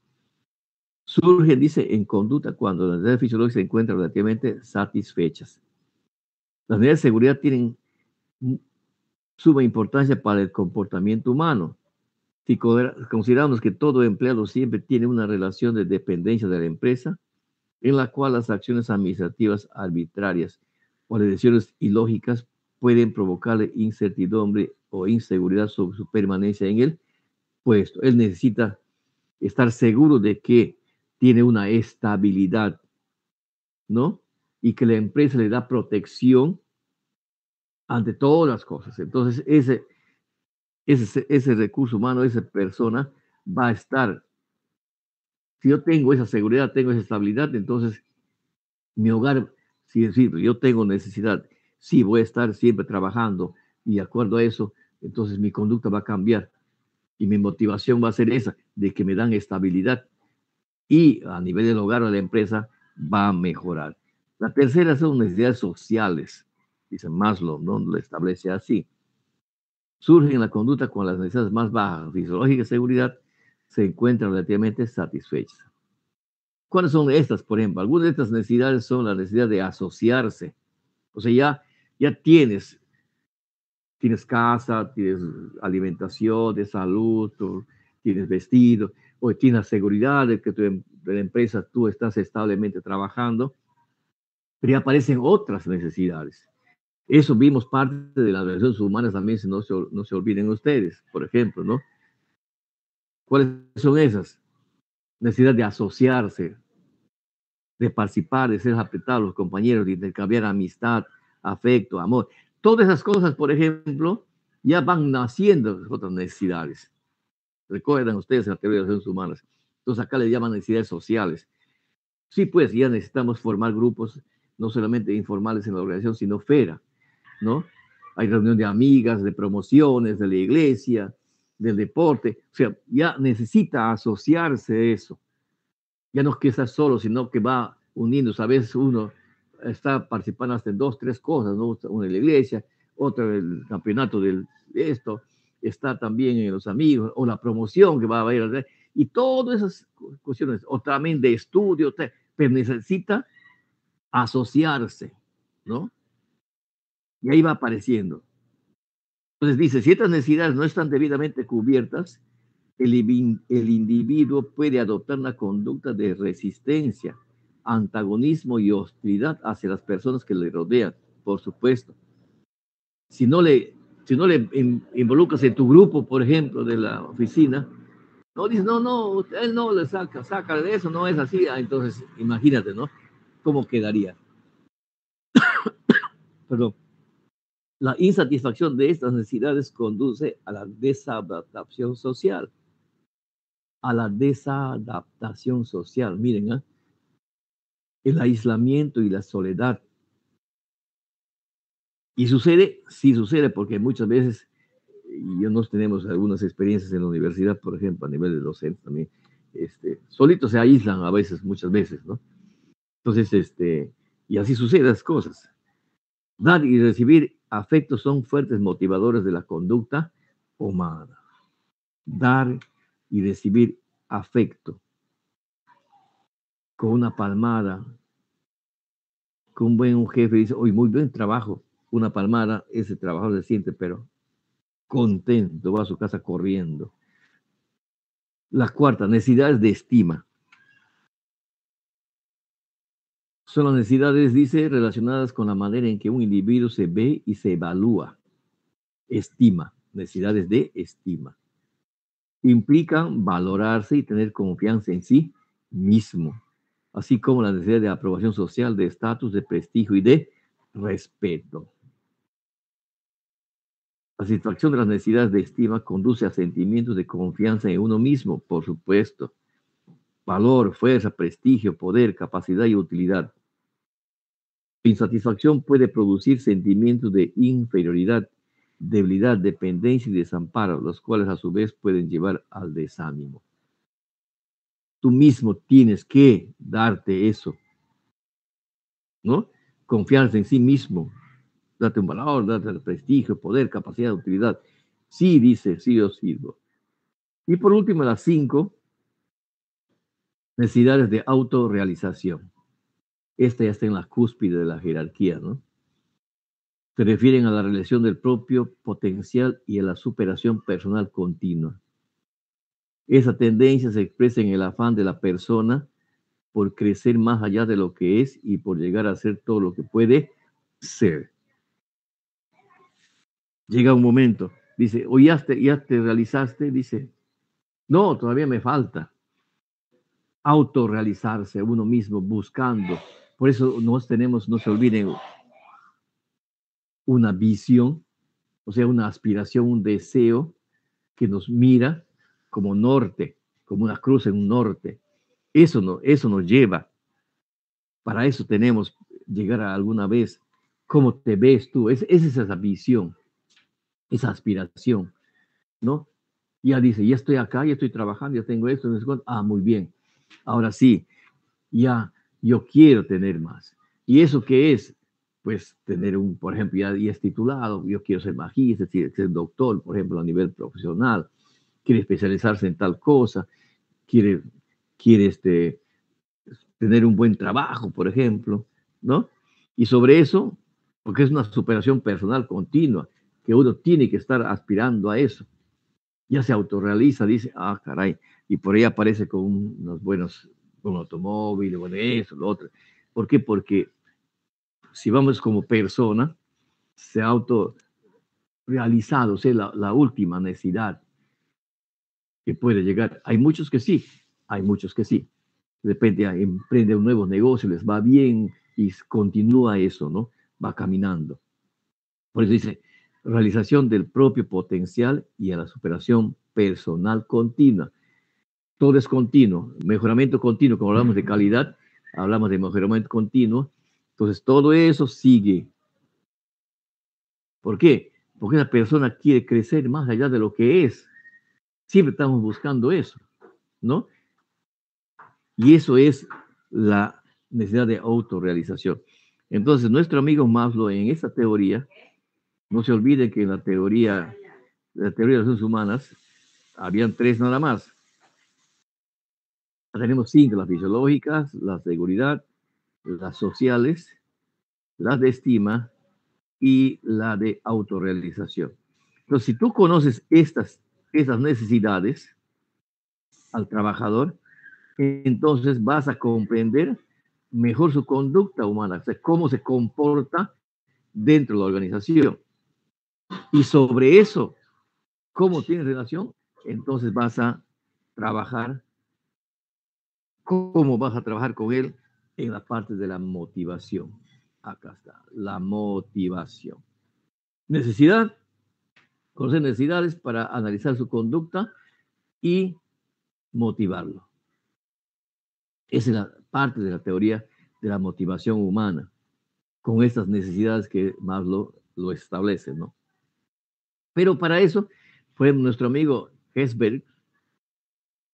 Surgen, dice, en conducta cuando las necesidades fisiológicas se encuentran relativamente satisfechas. Las necesidades de seguridad tienen suma importancia para el comportamiento humano. Si consideramos que todo empleado siempre tiene una relación de dependencia de la empresa, en la cual las acciones administrativas arbitrarias o las decisiones ilógicas pueden provocarle incertidumbre o inseguridad sobre su permanencia en el puesto. Él necesita estar seguro de que tiene una estabilidad, ¿no? Y que la empresa le da protección ante todas las cosas. Entonces, ese recurso humano, esa persona va a estar, si yo tengo esa seguridad, tengo esa estabilidad, entonces mi hogar, si decir, yo tengo necesidad, sí voy a estar siempre trabajando y de acuerdo a eso, entonces mi conducta va a cambiar y mi motivación va a ser esa, de que me dan estabilidad y a nivel del hogar o de la empresa va a mejorar. La tercera son necesidades sociales, dice Maslow, ¿no? Lo establece así. Surgen en la conducta cuando las necesidades más bajas, fisiológica y seguridad, se encuentran relativamente satisfechas. ¿Cuáles son estas, por ejemplo? Algunas de estas necesidades son la necesidad de asociarse. O sea, ya tienes casa, tienes alimentación, de salud, tienes vestido, o tienes la seguridad de que de la empresa tú estás establemente trabajando, pero ya aparecen otras necesidades. Eso vimos parte de las relaciones humanas también, si no se olviden ustedes, por ejemplo, ¿no? ¿Cuáles son esas? Necesidad de asociarse. de participar, de ser apretados los compañeros, de intercambiar amistad, afecto, amor. Todas esas cosas, por ejemplo, ya van naciendo otras necesidades. Recuerdan ustedes en la teoría de las relaciones humanas. Entonces acá le llaman necesidades sociales. Sí, pues ya necesitamos formar grupos, no solamente informales en la organización, sino fuera, ¿no? Hay reunión de amigas, de promociones, de la iglesia, del deporte. O sea, ya necesita asociarse eso. Ya no es que está solo, sino que va uniéndose. A veces uno está participando hasta en 2, 3 cosas, ¿no? Una en la iglesia, otra en el campeonato de esto, está también en los amigos, o la promoción que va a haber, y todas esas cuestiones, o también de estudio, pero necesita asociarse, ¿no? Y ahí va apareciendo. Entonces dice, si estas necesidades no están debidamente cubiertas, el individuo puede adoptar una conducta de resistencia, antagonismo y hostilidad hacia las personas que le rodean, por supuesto. Si no le involucras en tu grupo, por ejemplo, de la oficina, no dices, no, él no le saca de eso, no es así. Entonces, imagínate, ¿no? ¿Cómo quedaría? Perdón. La insatisfacción de estas necesidades conduce a la desadaptación social. A la desadaptación social. Miren, ¿eh? El aislamiento y la soledad. Y sucede, sí sucede, porque muchas veces, y yo nos tenemos algunas experiencias en la universidad, por ejemplo, a nivel de docente también, solitos se aíslan a veces, muchas veces, ¿no? Entonces, y así suceden las cosas. Dar y recibir afectos son fuertes motivadores de la conducta humana. Dar y recibir afecto con una palmada, con un jefe dice, hoy muy buen trabajo, una palmada, ese trabajador se siente, pero contento, va a su casa corriendo. La cuarta, necesidades de estima. Son las necesidades, dice, relacionadas con la manera en que un individuo se ve y se evalúa. Estima, necesidades de estima. Implican valorarse y tener confianza en sí mismo, así como la necesidad de aprobación social, de estatus, de prestigio y de respeto. La satisfacción de las necesidades de estima conduce a sentimientos de confianza en uno mismo, por supuesto. Valor, fuerza, prestigio, poder, capacidad y utilidad. La insatisfacción puede producir sentimientos de inferioridad, debilidad, dependencia y desamparo, los cuales a su vez pueden llevar al desánimo. Tú mismo tienes que darte eso, ¿no? Confianza en sí mismo, date un valor, date prestigio, poder, capacidad, utilidad. Sí, dice, sí yo sirvo. Y por último, las 5 necesidades de autorrealización. Esta ya está en la cúspide de la jerarquía, ¿no? Se refieren a la realización del propio potencial y a la superación personal continua. Esa tendencia se expresa en el afán de la persona por crecer más allá de lo que es y por llegar a ser todo lo que puede ser. Llega un momento, dice, o ya te realizaste, dice, no, todavía me falta. Autorrealizarse uno mismo, buscando. Por eso no se olviden, una visión, o sea, una aspiración, un deseo que nos mira como norte, como una cruz en un norte. Eso nos lleva. Para eso tenemos llegar a alguna vez. ¿Cómo te ves tú? Esa es esa visión, esa aspiración, ¿no? Ya dice, ya estoy acá, ya estoy trabajando, ya tengo esto, muy bien. Ahora sí, ya yo quiero tener más. ¿Y eso qué es? Pues tener por ejemplo, ya es titulado, yo quiero ser magíster, ser doctor, por ejemplo, a nivel profesional, quiere especializarse en tal cosa, quiere, quiere tener un buen trabajo, por ejemplo, ¿no? Y sobre eso, porque es una superación personal continua, que uno tiene que estar aspirando a eso. Ya se autorrealiza, dice, caray, y por ahí aparece con unos buenos, un automóvil, bueno, eso, lo otro. ¿Por qué? Porque si vamos como persona, se ha autorrealizado, o sea, la última necesidad que puede llegar. Hay muchos que sí, hay muchos que sí. de repente emprende un nuevo negocio, les va bien y continúa eso, ¿no? Va caminando. Por eso dice, realización del propio potencial y a la superación personal continua. Todo es continuo, mejoramiento continuo, como hablamos de calidad, hablamos de mejoramiento continuo. Entonces, todo eso sigue. ¿Por qué? Porque una persona quiere crecer más allá de lo que es. Siempre estamos buscando eso, ¿no? Y eso es la necesidad de autorrealización. Entonces, nuestro amigo Maslow en esta teoría, no se olvide que en la teoría de las relaciones humanas, habían tres nada más. Tenemos cinco, las fisiológicas, la seguridad, las sociales, las de estima y la de autorrealización. Entonces, si tú conoces estas necesidades al trabajador, entonces vas a comprender mejor su conducta humana, o sea, cómo se comporta dentro de la organización. Y sobre eso, cómo tiene relación, entonces vas a trabajar, cómo vas a trabajar con él en la parte de la motivación. Acá está, la motivación. Necesidad, conocer necesidades para analizar su conducta y motivarlo. Esa es la parte de la teoría de la motivación humana, con estas necesidades que Maslow lo establece, ¿no? Pero para eso fue nuestro amigo Hesberg,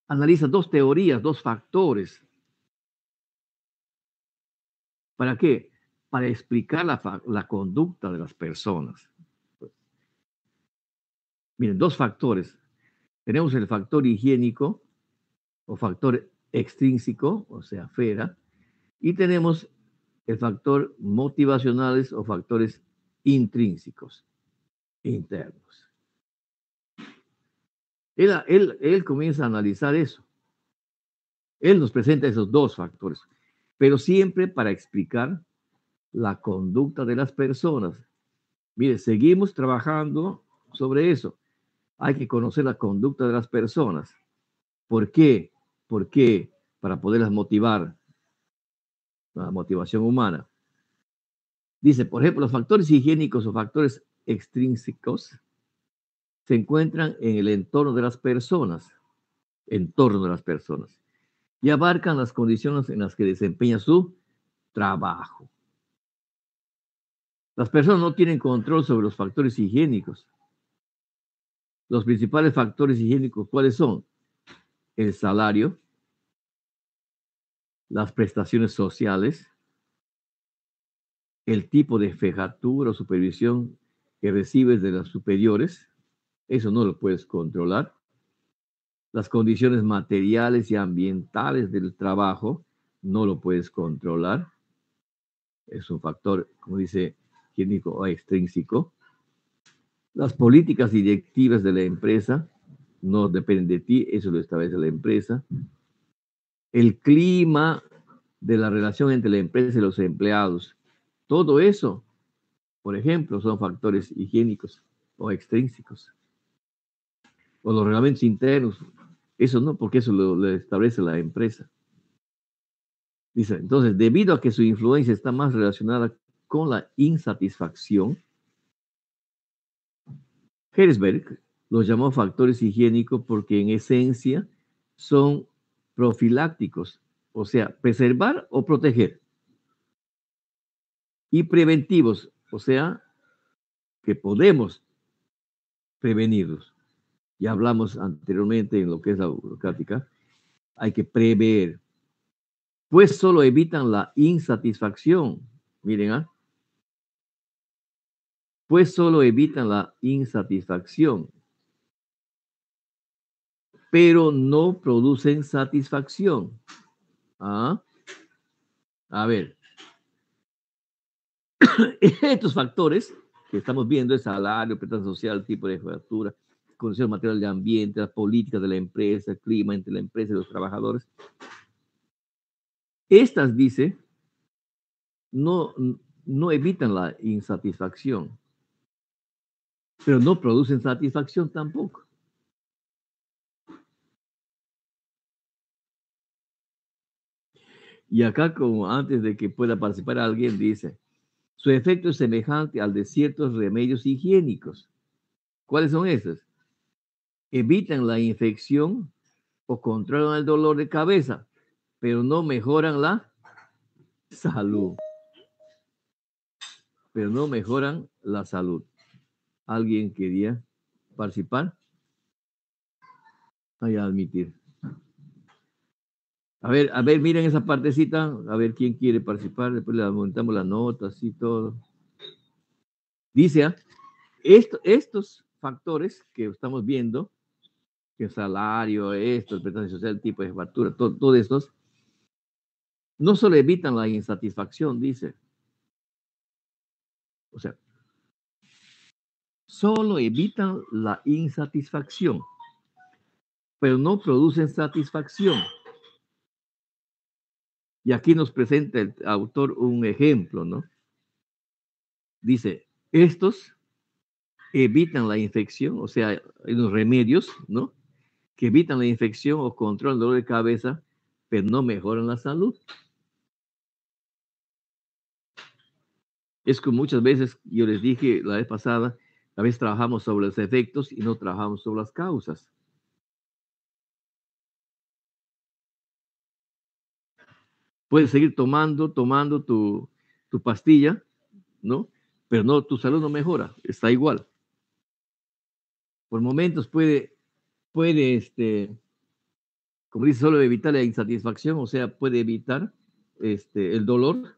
analiza dos teorías, dos factores. ¿Para qué? Para explicar la conducta de las personas. Miren, dos factores. Tenemos el factor higiénico o factor extrínseco, o sea, FERA, y tenemos el factor motivacionales o factores intrínsecos, internos. Él comienza a analizar eso. Él nos presenta esos dos factores, pero siempre para explicar la conducta de las personas. Mire, seguimos trabajando sobre eso. Hay que conocer la conducta de las personas. ¿Por qué? ¿Por qué? Para poderlas motivar, la motivación humana. Dice, por ejemplo, los factores higiénicos o factores extrínsecos se encuentran en el entorno de las personas, y abarcan las condiciones en las que desempeña su trabajo. Las personas no tienen control sobre los factores higiénicos. Los principales factores higiénicos, ¿cuáles son? El salario, las prestaciones sociales, el tipo de jefatura o supervisión que recibes de los superiores, eso no lo puedes controlar. Las condiciones materiales y ambientales del trabajo, no lo puedes controlar. Es un factor, como dice, higiénico o extrínseco. Las políticas directivas de la empresa no dependen de ti, eso lo establece la empresa. El clima de la relación entre la empresa y los empleados, todo eso, por ejemplo, son factores higiénicos o extrínsecos. O los reglamentos internos, eso no, porque eso lo establece la empresa. Dice, entonces, debido a que su influencia está más relacionada con la insatisfacción, Herzberg los llamó factores higiénicos porque en esencia son profilácticos, o sea, preservar o proteger, y preventivos, o sea, que podemos prevenirlos. Ya hablamos anteriormente en lo que es la burocrática, hay que prever, pues solo evitan la insatisfacción. Miren, ¿ah? Pues solo evitan la insatisfacción, pero no producen satisfacción. ¿Ah? A ver, estos factores que estamos viendo, el salario, prestación social, tipo de factura, condiciones materiales de ambiente, las políticas de la empresa, el clima entre la empresa y los trabajadores, estas, dice, no, no evitan la insatisfacción, pero no producen satisfacción tampoco. Y acá, como antes de que pueda participar alguien, dice, su efecto es semejante al de ciertos remedios higiénicos. ¿Cuáles son esos? Evitan la infección o controlan el dolor de cabeza, pero no mejoran la salud. Pero no mejoran la salud. ¿Alguien quería participar? Hay a admitir. A ver, miren esa partecita, a ver quién quiere participar, después le aumentamos las notas y todo. Dice, estos factores que estamos viendo, que el salario, esto, el prestación social, el tipo de factura, todos estos, no solo evitan la insatisfacción, dice. O sea, solo evitan la insatisfacción, pero no producen satisfacción. Y aquí nos presenta el autor un ejemplo, ¿no? Dice, estos evitan la infección, o sea, hay unos remedios, ¿no? Que evitan la infección o controlan el dolor de cabeza, pero no mejoran la salud. Es que muchas veces, yo les dije la vez pasada, a veces trabajamos sobre los efectos y no trabajamos sobre las causas. Puedes seguir tomando tu pastilla, ¿no? Pero no, tu salud no mejora, está igual. Por momentos puede, como dice, solo evitar la insatisfacción, o sea, puede evitar el dolor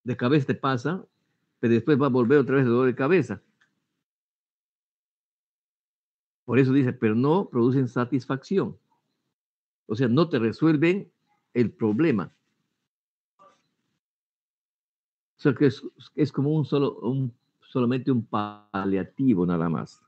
de cabeza te pasa, pero después va a volver otra vez el dolor de cabeza. Por eso dice, pero no producen satisfacción. O sea, no te resuelven el problema. O sea, que es como solamente un paliativo nada más.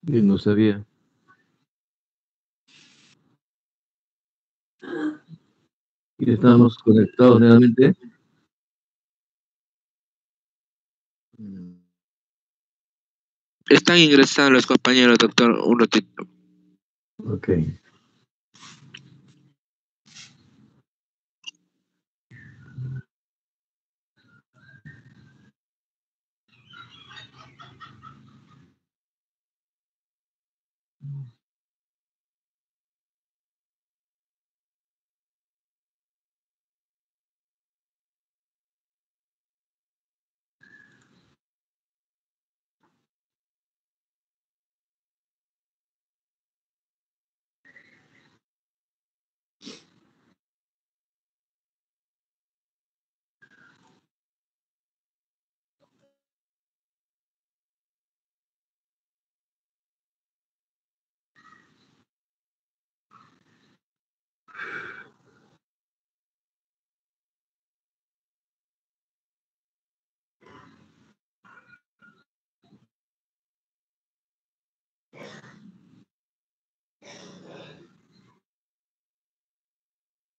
Yo no sabía. Y estamos conectados realmente. Están ingresando los compañeros, doctor, un ratito. Ok.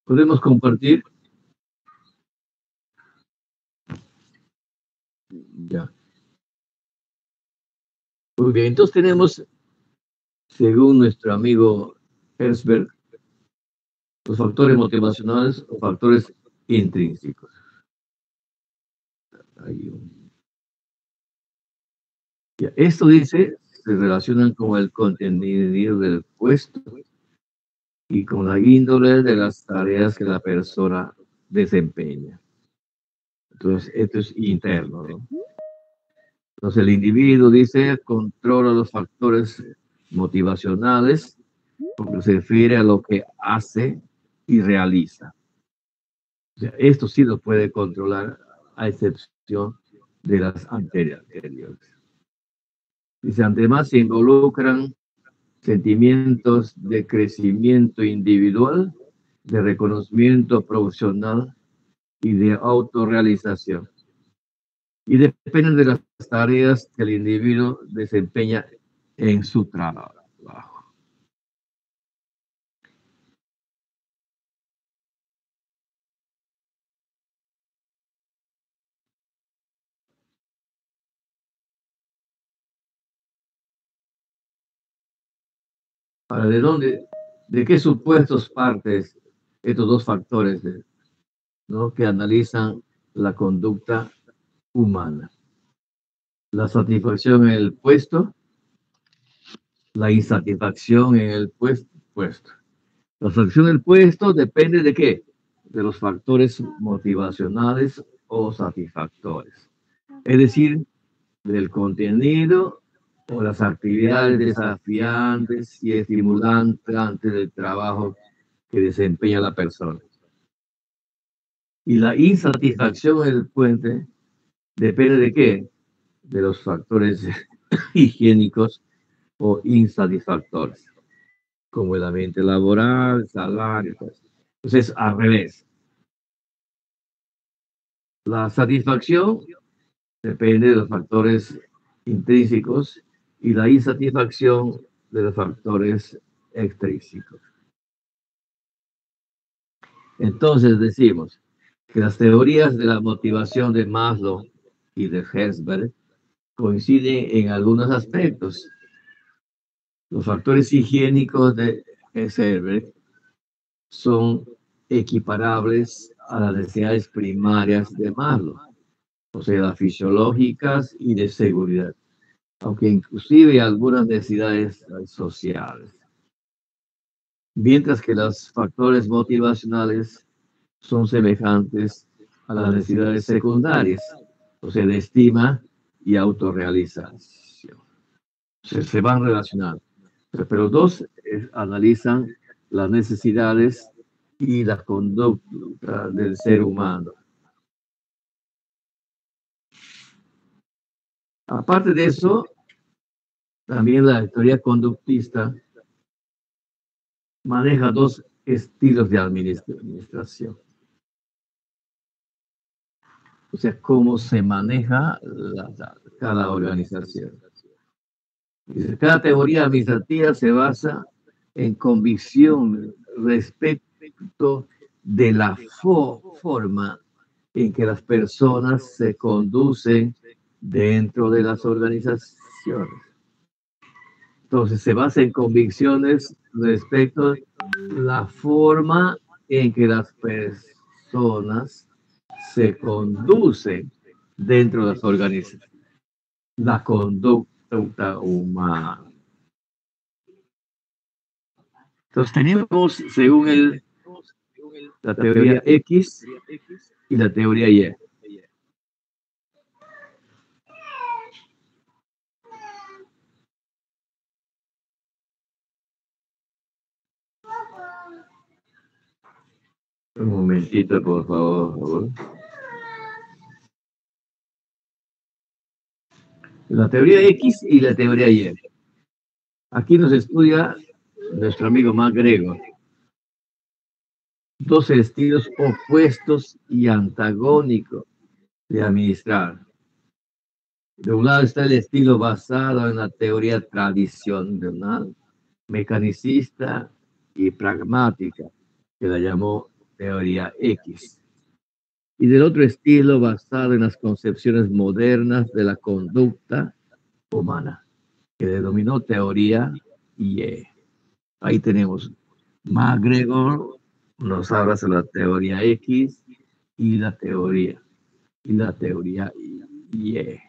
¿Podemos compartir? Ya. Muy bien. Entonces tenemos, según nuestro amigo Herzberg, los factores motivacionales o factores intrínsecos. Ya, esto dice, se relacionan con el contenido del puesto y con la índole de las tareas que la persona desempeña. Entonces, esto es interno, ¿no? Entonces, el individuo, dice, controla los factores motivacionales porque se refiere a lo que hace y realiza. O sea, esto sí lo puede controlar a excepción de las anteriores. Dice, además se involucran sentimientos de crecimiento individual, de reconocimiento profesional y de autorrealización. Y dependen de las tareas que el individuo desempeña en su trabajo. Ahora, de qué supuestos partes estos dos factores, ¿no?, que analizan la conducta humana? La satisfacción en el puesto, la insatisfacción en el puesto. La satisfacción del puesto depende de qué? De los factores motivacionales o satisfactores. Es decir, del contenido o las actividades desafiantes y estimulantes del trabajo que desempeña la persona. Y la insatisfacción del puente depende de qué? De los factores higiénicos o insatisfactores, como el ambiente laboral, el salario. Entonces, al revés. La satisfacción depende de los factores intrínsecos y la insatisfacción de los factores extrínsecos. Entonces decimos que las teorías de la motivación de Maslow y de Herzberg coinciden en algunos aspectos. Los factores higiénicos de Herzberg son equiparables a las necesidades primarias de Maslow, o sea, las fisiológicas y de seguridad, aunque inclusive algunas necesidades sociales. Mientras que los factores motivacionales son semejantes a las necesidades secundarias, o sea, de estima y autorrealización. Se van relacionando. Pero los dos analizan las necesidades y la conducta del ser humano. Aparte de eso, también la teoría conductista maneja dos estilos de administración. O sea, cómo se maneja cada organización. Dice, cada teoría administrativa se basa en convicción respecto de la forma en que las personas se conducen dentro de las organizaciones. Entonces, se basa en convicciones respecto de la forma en que las personas se conducen dentro de las organizaciones. La conducta humana. Entonces, tenemos, según la teoría X y la teoría Y. Un momentito, por favor. La teoría X y la teoría Y. Aquí nos estudia nuestro amigo MacGregor. Dos estilos opuestos y antagónicos de administrar. De un lado está el estilo basado en la teoría tradicional, mecanicista y pragmática, que la llamó teoría X. Y del otro estilo basado en las concepciones modernas de la conducta humana, que denominó teoría Y. Ahí tenemos MacGregor, nos habla de la teoría X y la teoría Y.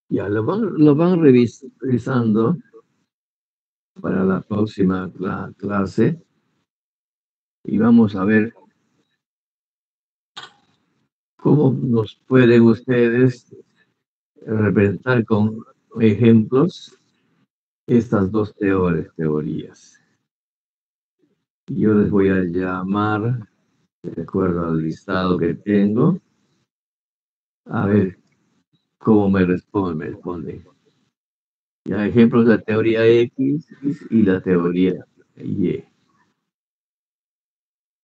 Ya lo van revisando para la próxima clase y vamos a ver cómo nos pueden ustedes representar con ejemplos estas dos teorías. Yo les voy a llamar, de acuerdo al listado que tengo, a ver cómo me responden. Ya ejemplos de la teoría X y la teoría Y.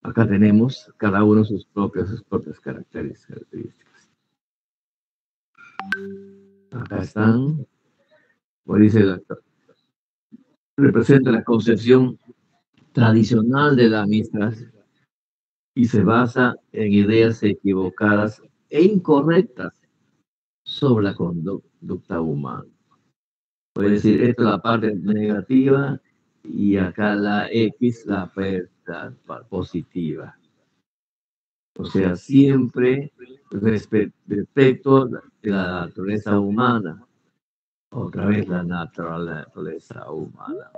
Acá tenemos cada uno sus propias características. Acá están, pues dice, representa la concepción tradicional de la administración y se basa en ideas equivocadas e incorrectas sobre la conducta humana. Puede decir, esta es la parte negativa y acá la X, la parte positiva. O sea, siempre respecto de la naturaleza humana. Otra vez la naturaleza humana.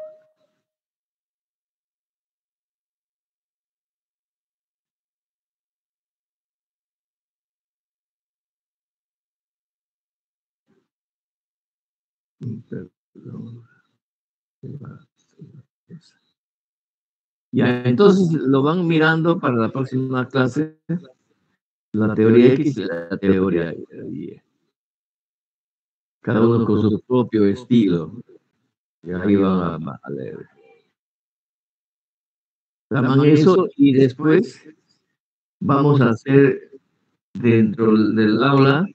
Ya, entonces lo van mirando para la próxima clase, la teoría X y la teoría Y. Cada uno con su propio estilo. Y ahí van a leer. Traman eso y después vamos a hacer dentro del aula,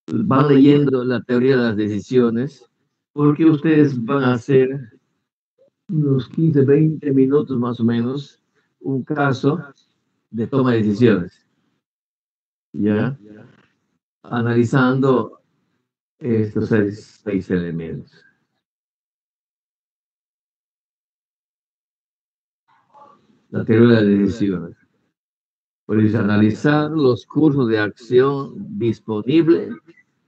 van leyendo la teoría de las decisiones, porque ustedes van a hacer unos 15, 20 minutos más o menos, un caso de toma de decisiones. ¿Ya? Analizando estos seis elementos. La teoría de las decisiones. Puedes analizar los cursos de acción disponibles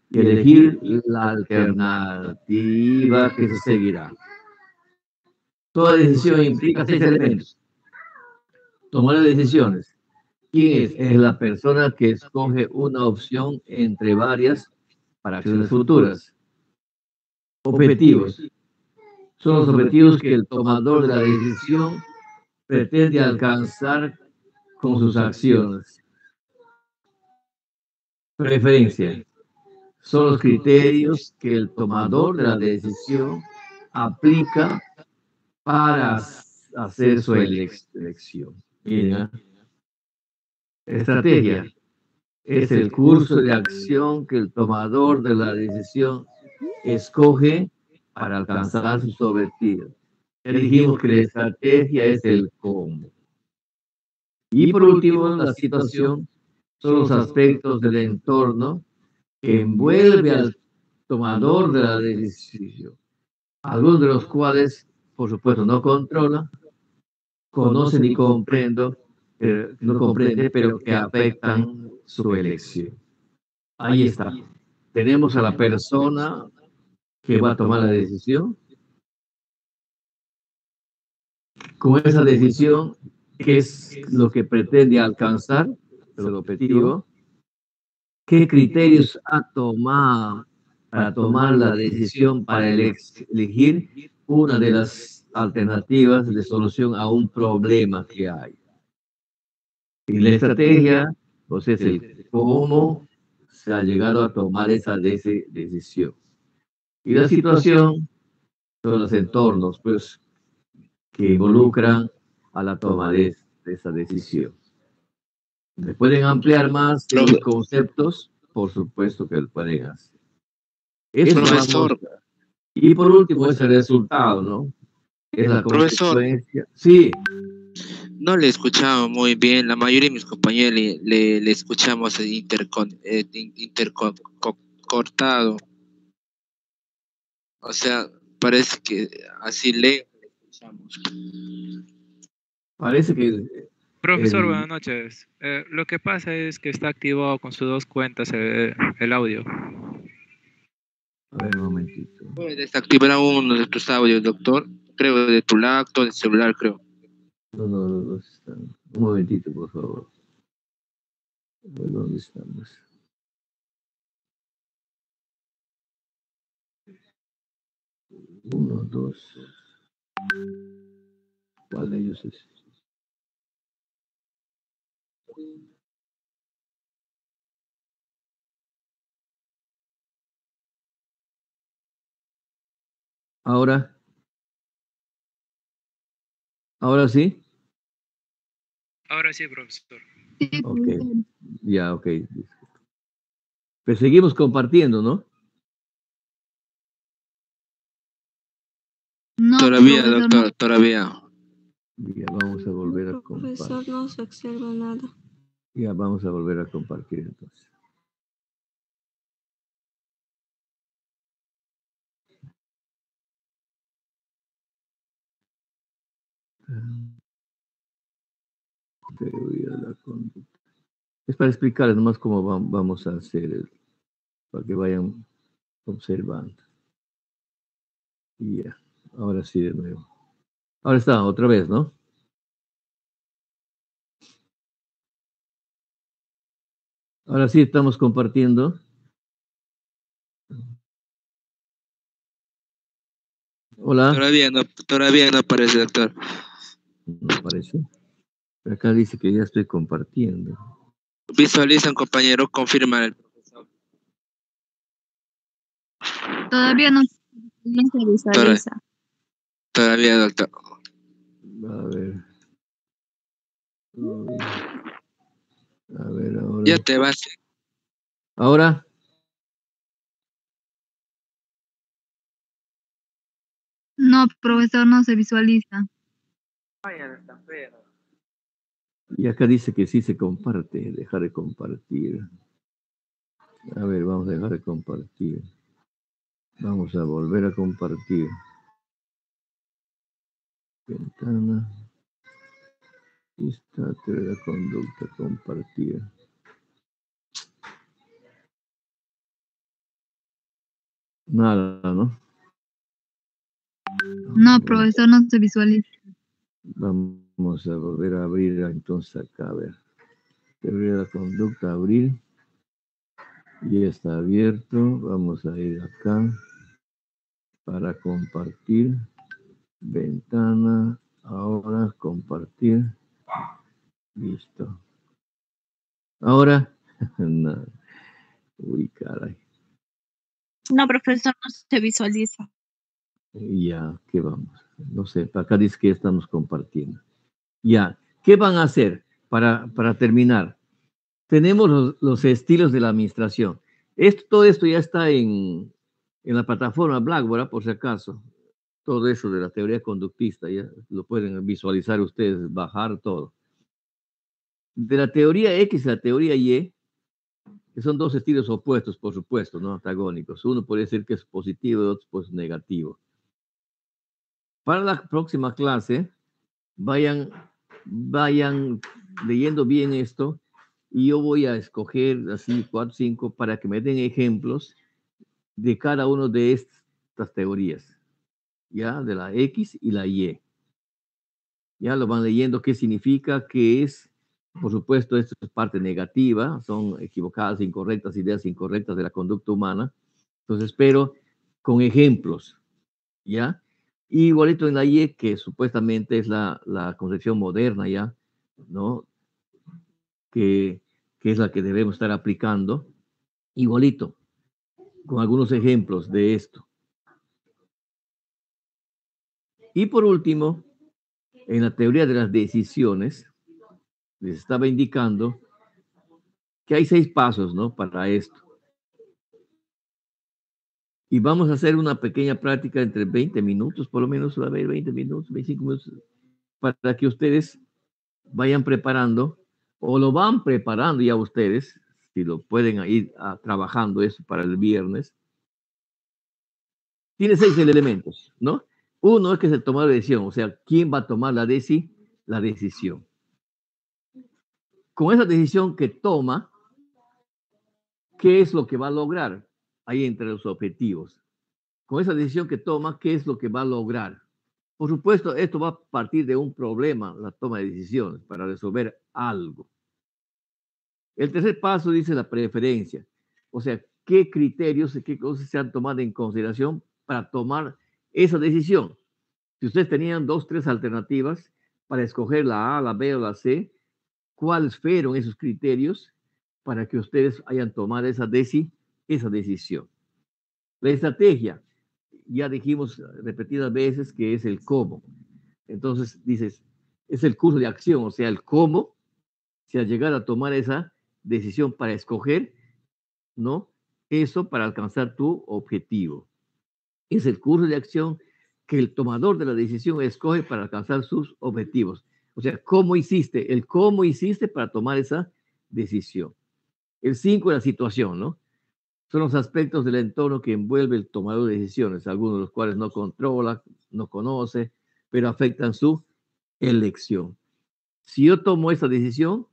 y elegir la alternativa que se seguirá. Toda decisión implica 6 elementos. Tomar decisiones. ¿Quién es? Es la persona que escoge una opción entre varias para acciones futuras. Objetivos. Son los objetivos que el tomador de la decisión pretende alcanzar con sus acciones. Preferencia. Son los criterios que el tomador de la decisión aplica para hacer su elección. Mira, estrategia es el curso de acción que el tomador de la decisión escoge para alcanzar sus objetivos. Ya dijimos que la estrategia es el cómo. Y por último, la situación son los aspectos del entorno que envuelve al tomador de la decisión, algunos de los cuales, por supuesto, no controla, conoce ni no comprende, pero que afectan su elección. Ahí está. Tenemos a la persona que va a tomar la decisión. Con esa decisión, ¿qué es lo que pretende alcanzar? El objetivo. ¿Qué criterios ha tomado para tomar la decisión para elegir una de las alternativas de solución a un problema que hay? Y la estrategia, pues es el cómo se ha llegado a tomar esa decisión. Y la situación son los entornos, pues, que involucran a la toma de esa decisión. ¿Se pueden ampliar más los conceptos? Por supuesto que lo pueden hacer. Eso Profesor. Y por último es el resultado, ¿no? Es la Profesor. consecuencia. Sí. No le escuchaba muy bien. La mayoría de mis compañeros le escuchamos intercortado. O sea, parece que así le escuchamos. Parece que... Profesor, buenas noches. Lo que pasa es que está activado con sus dos cuentas el audio. A ver, un momentito. Puedes desactivar uno de tus audios, doctor. Creo de tu laptop, del celular, creo. No están. Un momentito, por favor. A ver, ¿dónde estamos? Uno, dos. ¿Cuál de ellos es? Ahora sí. Ahora sí, profesor. Ok, ya, ok. Pues seguimos compartiendo, ¿no? No, Todavía, profesor, doctor, no. todavía. Ya vamos a volver a compartir. Profesor, no se observa nada. Ya vamos a volver a compartir entonces. Teoría de la conducta. Es para explicarles nomás cómo vamos a hacer, para que vayan observando. Y ya, ahora sí de nuevo. Ahora está, otra vez, ¿no? Ahora sí estamos compartiendo. Hola. Todavía no aparece, doctor. No aparece. Pero acá dice que ya estoy compartiendo. Visualizan, compañero, confirman el profesor. Todavía no se visualiza. Todavía, doctor. A ver. A ver, ahora. Ya te vas. ¿Ahora? No, profesor, no se visualiza. Y acá dice que sí se comparte, dejar de compartir. A ver, vamos a dejar de compartir. Vamos a volver a compartir. Ventana. Esta teoría de conducta, compartir. Nada, ¿no? No, profesor, no se visualiza. Vamos a volver a abrir entonces acá, a ver. Teoría de la conducta, abrir. Y está abierto. Vamos a ir acá para compartir. Ventana. Ahora compartir. Listo. Ahora. No. Uy, caray. No, profesor, no se visualiza. Ya, ¿qué vamos? No sé, acá dice que estamos compartiendo. Ya, ¿qué van a hacer para terminar? Tenemos los estilos de la administración. Todo esto ya está en la plataforma Blackboard, por si acaso. Todo eso de la teoría conductista, ya lo pueden visualizar ustedes, bajar todo. De la teoría X a la teoría Y, que son dos estilos opuestos, por supuesto, no antagónicos. Uno puede decir que es positivo y otro pues negativo. Para la próxima clase, vayan leyendo bien esto y yo voy a escoger así 4 o 5 para que me den ejemplos de cada uno de estas teorías, ya, de la X y la Y. Ya lo van leyendo qué significa, qué es. Por supuesto, esto es parte negativa, son equivocadas, incorrectas, ideas incorrectas de la conducta humana. Entonces, pero con ejemplos, ¿ya? Y igualito en la Y, que supuestamente es la concepción moderna, ¿ya? ¿No? Que es la que debemos estar aplicando. Igualito, con algunos ejemplos de esto. Y por último, en la teoría de las decisiones, les estaba indicando que hay 6 pasos, ¿no? Para esto. Y vamos a hacer una pequeña práctica entre 20 minutos, por lo menos va a haber 20 minutos, 25 minutos, para que ustedes vayan preparando, o lo van preparando ya ustedes, si lo pueden ir trabajando eso para el viernes. Tiene 6 elementos, ¿no? Uno es que se toma la decisión, o sea, ¿quién va a tomar la decisión? Con esa decisión que toma, ¿qué es lo que va a lograr? Ahí entre los objetivos. Con esa decisión que toma, ¿qué es lo que va a lograr? Por supuesto, esto va a partir de un problema, la toma de decisiones, para resolver algo. El tercer paso dice la preferencia. O sea, ¿qué criterios, qué cosas se han tomado en consideración para tomar esa decisión? Si ustedes tenían 2, 3 alternativas para escoger la A, la B o la C, ¿cuáles fueron esos criterios para que ustedes hayan tomado esa decisión? La estrategia, ya dijimos repetidas veces que es el cómo. Entonces dices, es el curso de acción, o sea, el cómo se ha llegado a tomar esa decisión para escoger, ¿no? Eso para alcanzar tu objetivo. Es el curso de acción que el tomador de la decisión escoge para alcanzar sus objetivos. O sea, ¿cómo hiciste? El cómo hiciste para tomar esa decisión. El 5 es la situación, ¿no? Son los aspectos del entorno que envuelve el tomador de decisiones, algunos de los cuales no controla, no conoce, pero afectan su elección. Si yo tomo esta decisión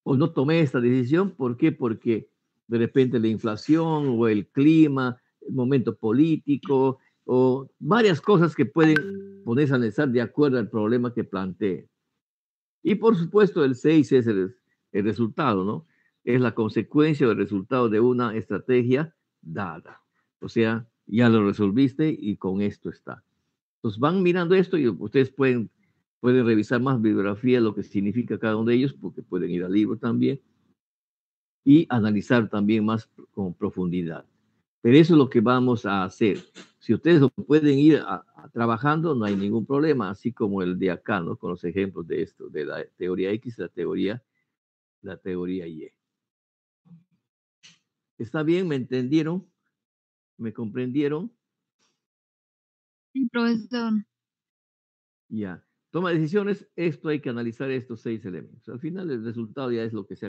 o no tomé esta decisión, ¿por qué? Porque de repente la inflación o el clima, el momento político o varias cosas que pueden ponerse a analizar de acuerdo al problema que plantee. Y por supuesto el 6 es el resultado, ¿no? Es la consecuencia o el resultado de una estrategia dada. O sea, ya lo resolviste y con esto está. Entonces van mirando esto y ustedes pueden revisar más bibliografía, lo que significa cada uno de ellos, porque pueden ir al libro también y analizar también más con profundidad. Pero eso es lo que vamos a hacer. Si ustedes lo pueden ir trabajando, no hay ningún problema, así como el de acá, ¿no? Con los ejemplos de esto, de la teoría X, la teoría Y. ¿Está bien? ¿Me entendieron? ¿Me comprendieron? Sí, profesor. Ya. Toma decisiones, esto hay que analizar estos 6 elementos. Al final el resultado ya es lo que se